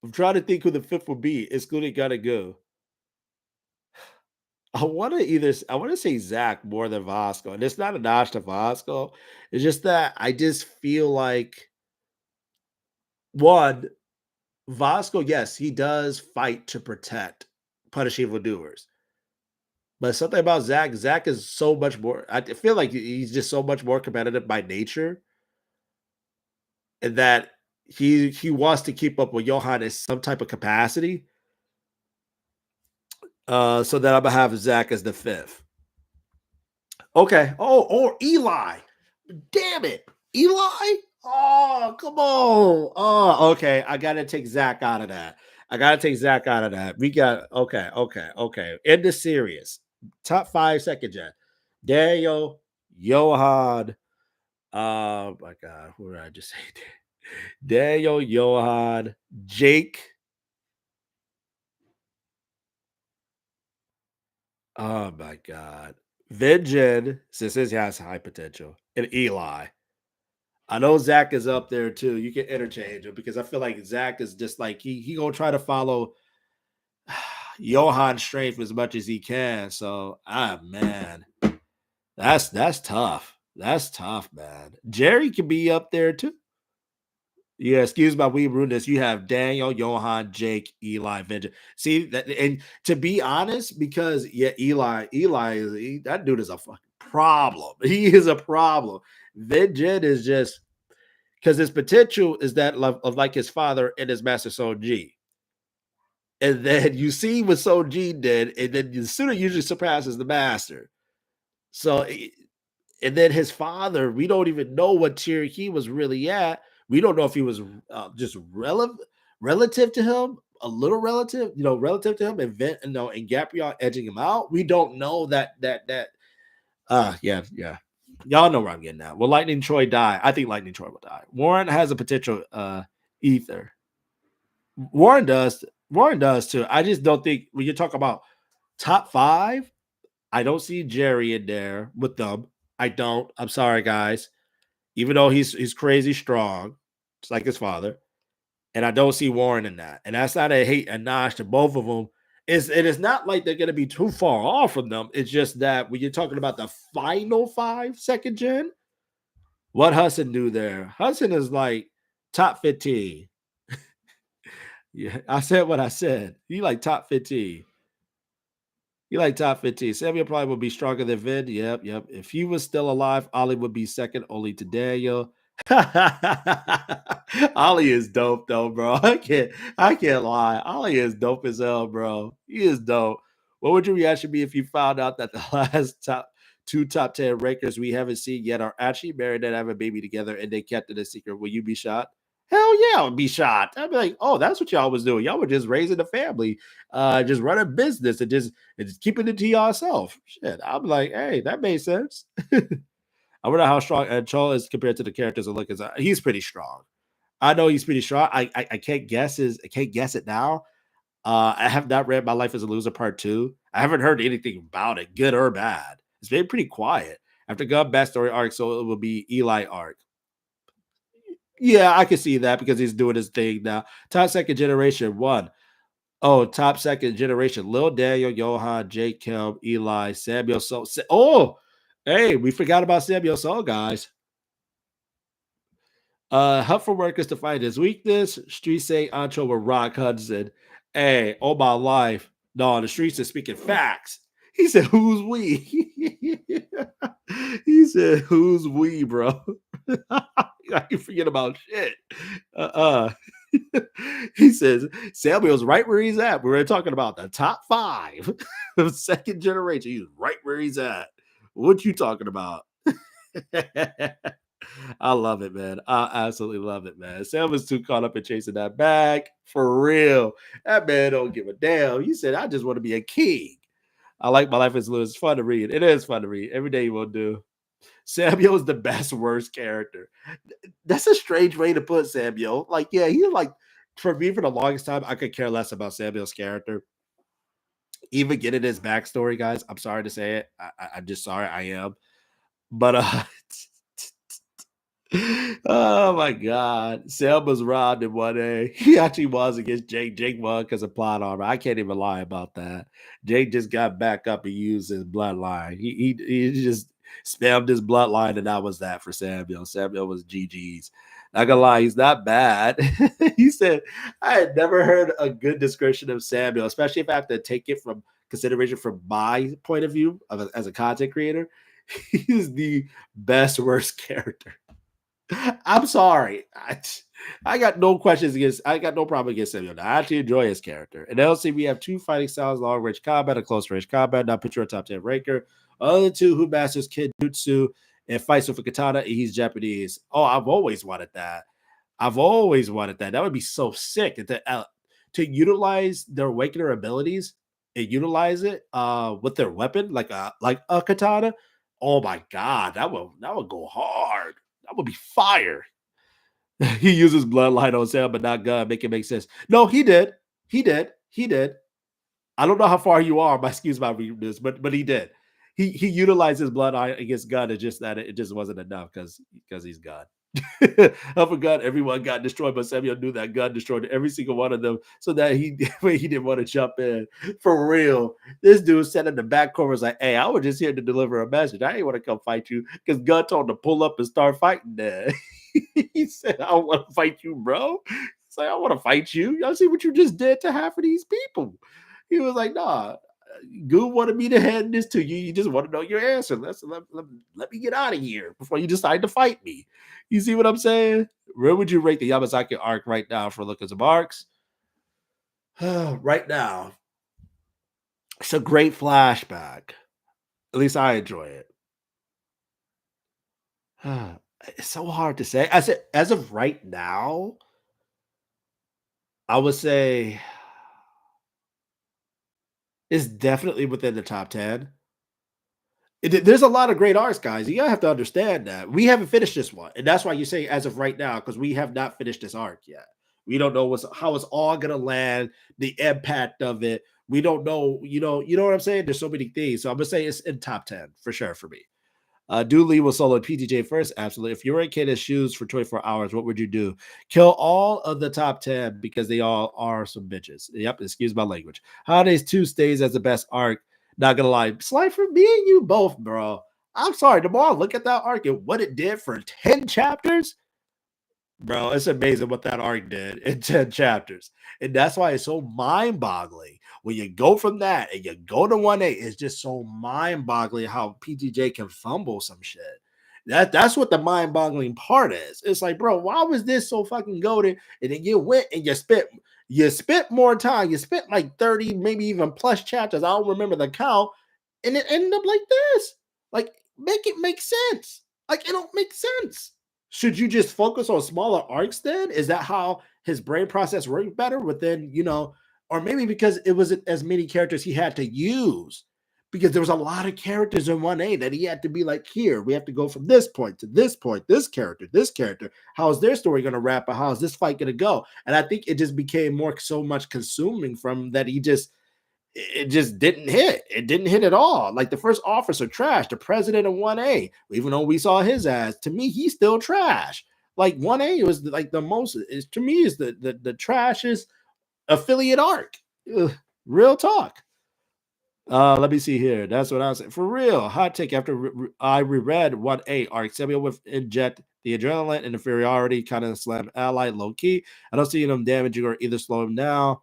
I'm trying to think who the fifth would be. Excluding gotta go. I want to say Zach more than Vasco, and it's not a notch to Vasco. It's just that I just feel like one Vasco, yes, he does fight to protect punish evildoers. But something about Zach, Zach is so much more. I feel like he's just so much more competitive by nature, and that he wants to keep up with Johan in some type of capacity. So that I'm gonna have Zach as the fifth. Okay. Oh, or Eli. Damn it, Eli. Oh, come on. Oh, okay. I gotta take Zach out of that. I gotta take Zach out of that. We got okay. In the series, top 5 second gen. Daniel, Johan. Oh my god, who did I just say? Daniel, Johan, Jake. Oh my god. Vengeance, since he has high potential, and Eli. I know Zach is up there too. You can interchange him because I feel like Zach is just like he gonna try to follow Johan's strength as much as he can. So man, that's tough. That's tough, man. Jerry can be up there too. Yeah, excuse my weeb rudeness. You have Daniel, Johan, Jake, Eli, Vengeance. See that, and to be honest, because yeah, Eli is that dude is a fucking problem. He is a problem. Vengeance is just because his potential is that of like his father and his master Soul G. And then you see what Soul G did, and then the student usually surpasses the master. So, and then his father, we don't even know what tier he was really at. We don't know if he was just relative to him, a little relative, relative to him, and Gabriel edging him out. We don't know that. Yeah. Y'all know where I'm getting at. Will Lightning Troy die? I think Lightning Troy will die. Warren has a potential ether. Warren does. Warren does too. I just don't think when you talk about top 5, I don't see Jerry in there with them. I don't. I'm sorry, guys. Even though he's crazy strong, just like his father, and I don't see Warren in that. And that's not a hate and nosh to both of them. It is not like they're going to be too far off from them. It's just that when you're talking about the final 5 second gen, what Hudson do there? Hudson is like top 15. Yeah, I said what I said. He like top 15. He like top 15. Samuel probably would be stronger than Vin. Yep. If he was still alive, Ollie would be second only to Daniel. Ollie is dope though, bro. I can't lie. Ollie is dope as hell, bro. He is dope. What would your reaction be if you found out that the last top 10 rankers we haven't seen yet are actually married and have a baby together and they kept it a secret? Will you be shocked? Hell yeah, I would be shocked. I'd be like, oh, that's what y'all was doing. Y'all were just raising a family, just running a business and just keeping it to yourself. Shit. I'm like, hey, that makes sense. I wonder how strong Cho is compared to the characters of Lookism. He's pretty strong. I know he's pretty strong. I can't guess it now. I have not read My Life as a Loser Part 2. I haven't heard anything about it, good or bad. It's been pretty quiet. After Gun backstory arc, so it will be Eli arc. Yeah, I can see that because he's doing his thing now. Top second generation one. Oh, top second generation. Lil Daniel, Johan, Jake Kelm, Eli, Samuel Soul. Oh, hey, we forgot about Samuel Soul, guys. Hunt for workers to find his weakness. Streets say Ancho with Rock Hudson. Hey, all my life. No, the streets are speaking facts. He said, who's we? He said, who's we, bro? You forget about shit. He says, Samuel's right where he's at. We were talking about the top 5 of second generation. He's right where he's at. What you talking about? I love it, man. I absolutely love it, man. Sam was too caught up in chasing that bag. For real. That man don't give a damn. He said, I just want to be a king. I like My Life as Lewis. It's fun to read. It is fun to read. Every day you will do. Samuel is the best worst character. That's a strange way to put Samuel. Like, yeah, he's like, for me, for the longest time, I could care less about Samuel's character. Even getting his backstory, guys. I'm sorry to say it. I'm just sorry I am. But Oh my God. Sam was robbed in 1A. He actually was against Jake. Jake won because of plot armor. I can't even lie about that. Jake just got back up and used his bloodline. He just spammed his bloodline, and that was that for Samuel. Samuel was GG's. Not gonna lie, he's not bad. He said, I had never heard a good description of Samuel, especially if I have to take it from consideration from my point of view as a content creator. He's the best worst character. I'm sorry. I got no questions against. I got no problem against Samuel. I actually enjoy his character. In LC, we have two fighting styles: long range combat and close range combat. Now picture a top 10 ranker. Other two who masters Kenjutsu and fights with a katana. He's Japanese. Oh, I've always wanted that. I've always wanted that. That would be so sick to utilize their awakener abilities and utilize it with their weapon, like a katana. Oh my god, that would go hard. That would be fire. He uses bloodline on Sam, but not gun. Make it make sense. No, he did. He did. He did. I don't know how far you are. My excuse my rudeness, but he did. He utilized his bloodline against gun. It's just that it just wasn't enough because he's God. I forgot everyone got destroyed, but Samuel knew that God destroyed every single one of them, so that he didn't want to jump in for real. This dude sat in the back corner was like, "Hey, I was just here to deliver a message. I didn't want to come fight you because God told him to pull up and start fighting." There, he said, "I want to fight you, bro." He's like, "I want to fight you. Y'all see what you just did to half of these people." He was like, "Nah." Goon wanted me to hand this to you. You just want to know your answer. Let me get out of here before you decide to fight me. You see what I'm saying? Where would you rate the Yamazaki arc right now for Lookism arcs? Right now, it's a great flashback. At least I enjoy it. It's so hard to say. As of right now, I would say it's definitely within the top 10. There's a lot of great arcs, guys. You gotta have to understand that we haven't finished this one, and that's why you say as of right now because we have not finished this arc yet. We don't know how it's all gonna land, the impact of it. We don't know. You know what I'm saying. There's so many things, so I'm gonna say it's in top 10 for sure for me. Dooley will solo PTJ first. Absolutely. If you were in Kid's shoes for 24 hours, what would you do? Kill all of the top 10 because they all are some bitches. Yep. Excuse my language. Holidays 2 stays as the best arc. Not gonna lie. Slide for me and you both, bro. I'm sorry. The more I look at that arc and what it did for 10 chapters, bro, it's amazing what that arc did in 10 chapters. And that's why it's so mind-boggling. When you go from that and you go to 1A, it's just so mind-boggling how PTJ can fumble some shit. That's what the mind-boggling part is. It's like, bro, why was this so fucking goaded? And then you went and you spent more time. You spent like 30, maybe even plus chapters. I don't remember the count. And it ended up like this. Like, make it make sense. Like, it don't make sense. Should you just focus on smaller arcs then? Is that how his brain process worked better within, or maybe because it wasn't as many characters he had to use? Because there was a lot of characters in 1A that he had to be like, here, we have to go from this point to this point, this character, this character. How is their story going to wrap up? How is this fight going to go? And I think it just became more so much consuming from that it just didn't hit. It didn't hit at all. Like the first officer trash, the president of 1A, even though we saw his ass, to me, he's still trash. Like 1A was like the most, to me, is the trashest affiliate arc. Ugh, real talk. Let me see here. That's what I was saying. For real, hot take. After I reread 1A arc, Samuel would inject the adrenaline and inferiority, kind of slam ally low key. I don't see them damaging or either slow him down.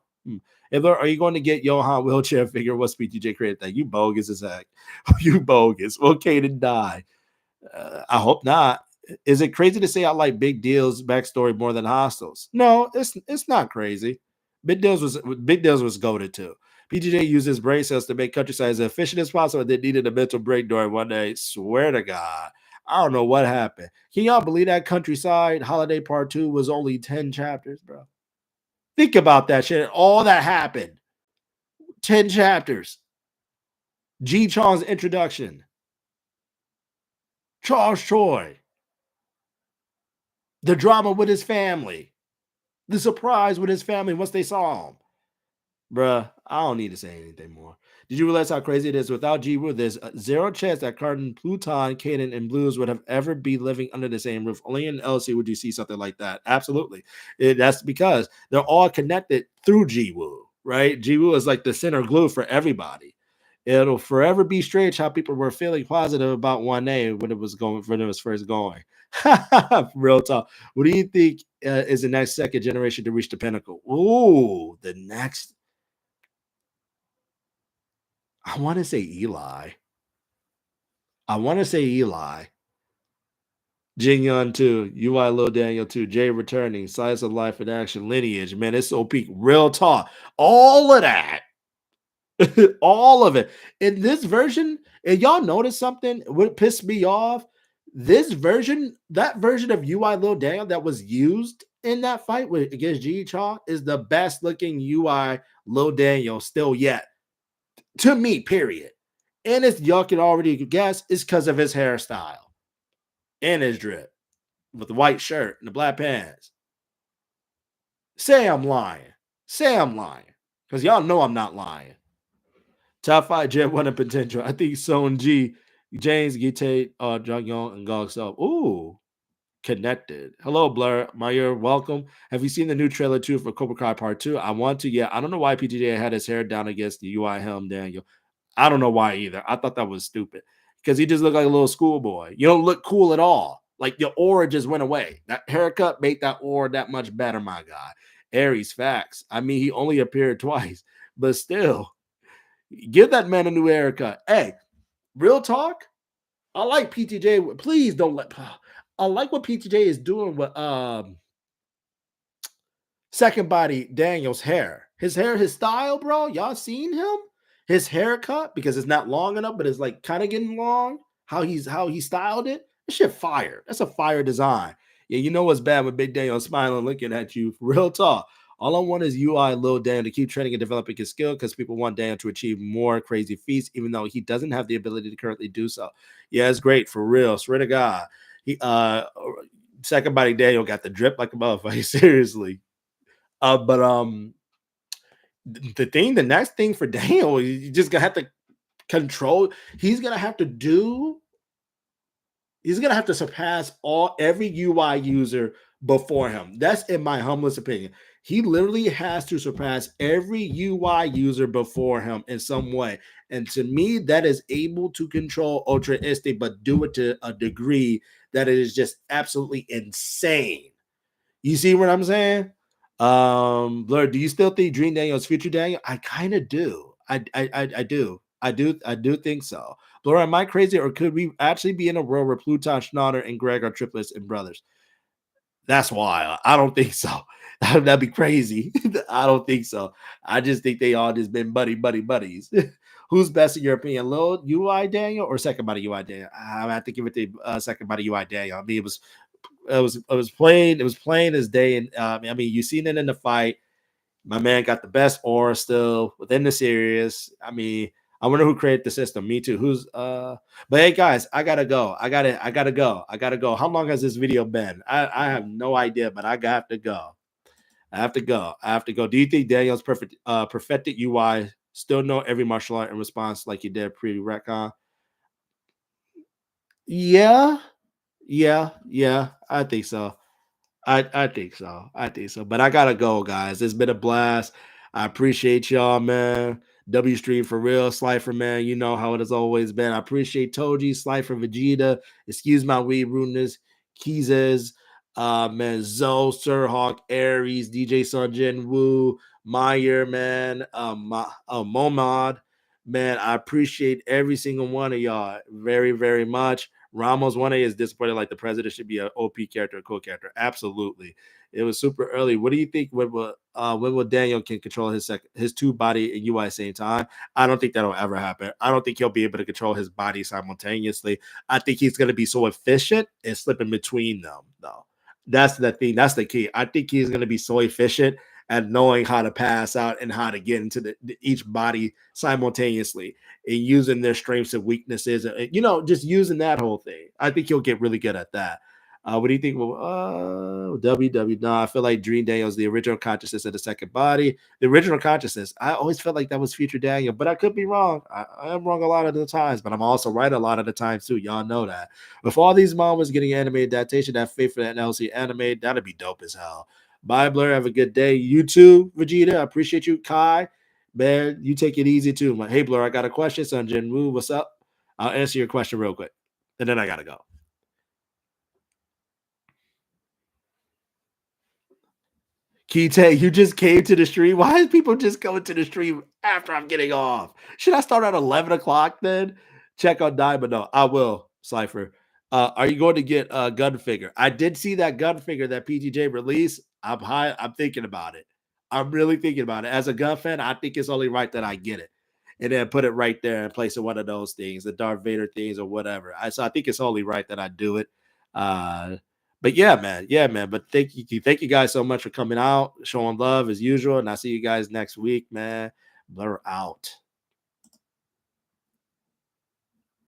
If are you going to get Johan wheelchair figure? What's BTJ created that? You bogus as heck. You bogus. Okay to die. I hope not. Is it crazy to say I like Big Deal's backstory more than Hostels? No, it's not crazy. Big Deals was goaded too. PGJ used his brain cells to make countryside as efficient as possible and then needed a mental break during 1A. Swear to God. I don't know what happened. Can y'all believe that Countryside Holiday Part 2 was only 10 chapters, bro? Think about that shit. All that happened. 10 chapters. G Chong's introduction. Charles Choi. The drama with his family. The surprise with his family once they saw him. Bruh, I don't need to say anything more. Did you realize how crazy it is? Without Ji-woo, there's zero chance that Carton, Pluton, Kaden, and Blues would have ever be living under the same roof. Only in LC would you see something like that. Absolutely. That's because they're all connected through Ji-woo, right? Ji-woo is like the center glue for everybody. It'll forever be strange how people were feeling positive about 1A when it was first going. Real talk. What do you think is the next second generation to reach the pinnacle? Ooh, the next. I want to say Eli. I want to say Eli. Jin Yun 2, UI Lil Daniel 2, Jay returning, Science of Life in Action, Lineage. Man, it's so peak. Real talk. All of that. All of it. In this version, and y'all notice something? What pissed me off? This version, that version of UI Lil Daniel that was used in that fight against G Cha is the best looking UI Lil Daniel still yet. To me, period. And as y'all can already guess, it's because of his hairstyle and his drip with the white shirt and the black pants. Say I'm lying. Say I'm lying. Because y'all know I'm not lying. Top 5 Gen 1 in potential. I think Son G, James, Gite, Jung Young, and Gog Sub. Ooh, connected. Hello, Blur. Meyer, welcome. Have you seen the new trailer 2 for Cobra Kai Part 2? I want to. Yeah, I don't know why PGJ had his hair down against the UI Helm Daniel. I don't know why either. I thought that was stupid because he just looked like a little schoolboy. You don't look cool at all. Like your aura just went away. That haircut made that aura that much better, my guy. Aries, facts. I mean, he only appeared twice, but still, give that man a new haircut. Hey, real talk. I like PTJ. Please don't let. I like what PTJ is doing with second body Daniel's hair. His hair, his style, bro. Y'all seen him? His haircut, because it's not long enough, but it's like kind of getting long. How he styled it. That shit fire. That's a fire design. Yeah, you know what's bad with Big Daniel smiling, looking at you. Real talk. All I want is UI Lil Dan to keep training and developing his skill because people want Dan to achieve more crazy feats, even though he doesn't have the ability to currently do so. Yeah, it's great for real. Swear to God. He second body Daniel got the drip like a motherfucker. Seriously. But the next thing for Daniel, you just gonna have to control. He's gonna have to do. He's gonna have to surpass every UI user before him. That's in my humblest opinion. He literally has to surpass every UI user before him in some way. And to me, that is able to control Ultra Instinct, but do it to a degree that it is just absolutely insane. You see what I'm saying? Blur, do you still think Dream Daniel is future Daniel? I kind of do. I do. I do think so. Blur, am I crazy, or could we actually be in a world where Pluton, Schnatter, and Greg are triplets and brothers? That's wild. I don't think so. That'd be crazy. I don't think so. I just think they all just been buddies. Who's best in your opinion, Lil UI Daniel or second body UI Daniel? I have to give it to second body UI Daniel. I mean, it was plain as day. And I mean, you seen it in the fight. My man got the best aura still within the series. I mean, I wonder who created the system. Me too. But hey guys, I gotta go. I gotta go. How long has this video been? I have no idea, but I got to go. I have to go. Do you think Daniel's perfected UI still know every martial art in response like you did pre-retcon? Yeah, yeah. I think so. I think so. I think so. But I gotta go, guys. It's been a blast. I appreciate y'all, man. W Stream for real, Slifer, man. You know how it has always been. I appreciate Toji, Slifer, Vegeta. Excuse my weed rudeness. Keezes, man, Zoe, Sirhawk, Aries, DJ Sargent, Wu, Meyer, man, Momad. Man, I appreciate every single one of y'all very, very much. Ramos 1A is disappointed like the president should be an OP character, a cool character. Absolutely. It was super early. What do you think when will Daniel can control his two body and UI same time? I don't think that'll ever happen. I don't think he'll be able to control his body simultaneously. I think he's going to be so efficient and slip in between them, though. That's the thing. That's the key. I think he's going to be so efficient at knowing how to pass out and how to get into each body simultaneously and using their strengths and weaknesses, and just using that whole thing. I think he'll get really good at that. What do you think? WW. No, I feel like Dream Daniel's the original consciousness of the second body. The original consciousness. I always felt like that was future Daniel, but I could be wrong. I am wrong a lot of the times, but I'm also right a lot of the times too. Y'all know that. With all these moments getting animated adaptation, that faith for that LC anime, that'd be dope as hell. Bye, Blur. Have a good day. You too, Vegeta. I appreciate you, Kai. Man, you take it easy too. Hey, Blur, I got a question. Son Jinwoo, what's up? I'll answer your question real quick, and then I gotta go. Kite, you just came to the stream. Why is people just coming to the stream after I'm getting off? Should I start at 11 o'clock then? Check on Diamond. No, I will, Cypher. Are you going to get a gun figure? I did see that gun figure that PTJ released. I'm high. I'm thinking about it. I'm really thinking about it. As a gun fan, I think it's only right that I get it. And then put it right there and place it one of those things, the Darth Vader things or whatever. So I think it's only right that I do it. But yeah, man. But thank you guys so much for coming out, showing love as usual, and I'll see you guys next week, man. Blur out.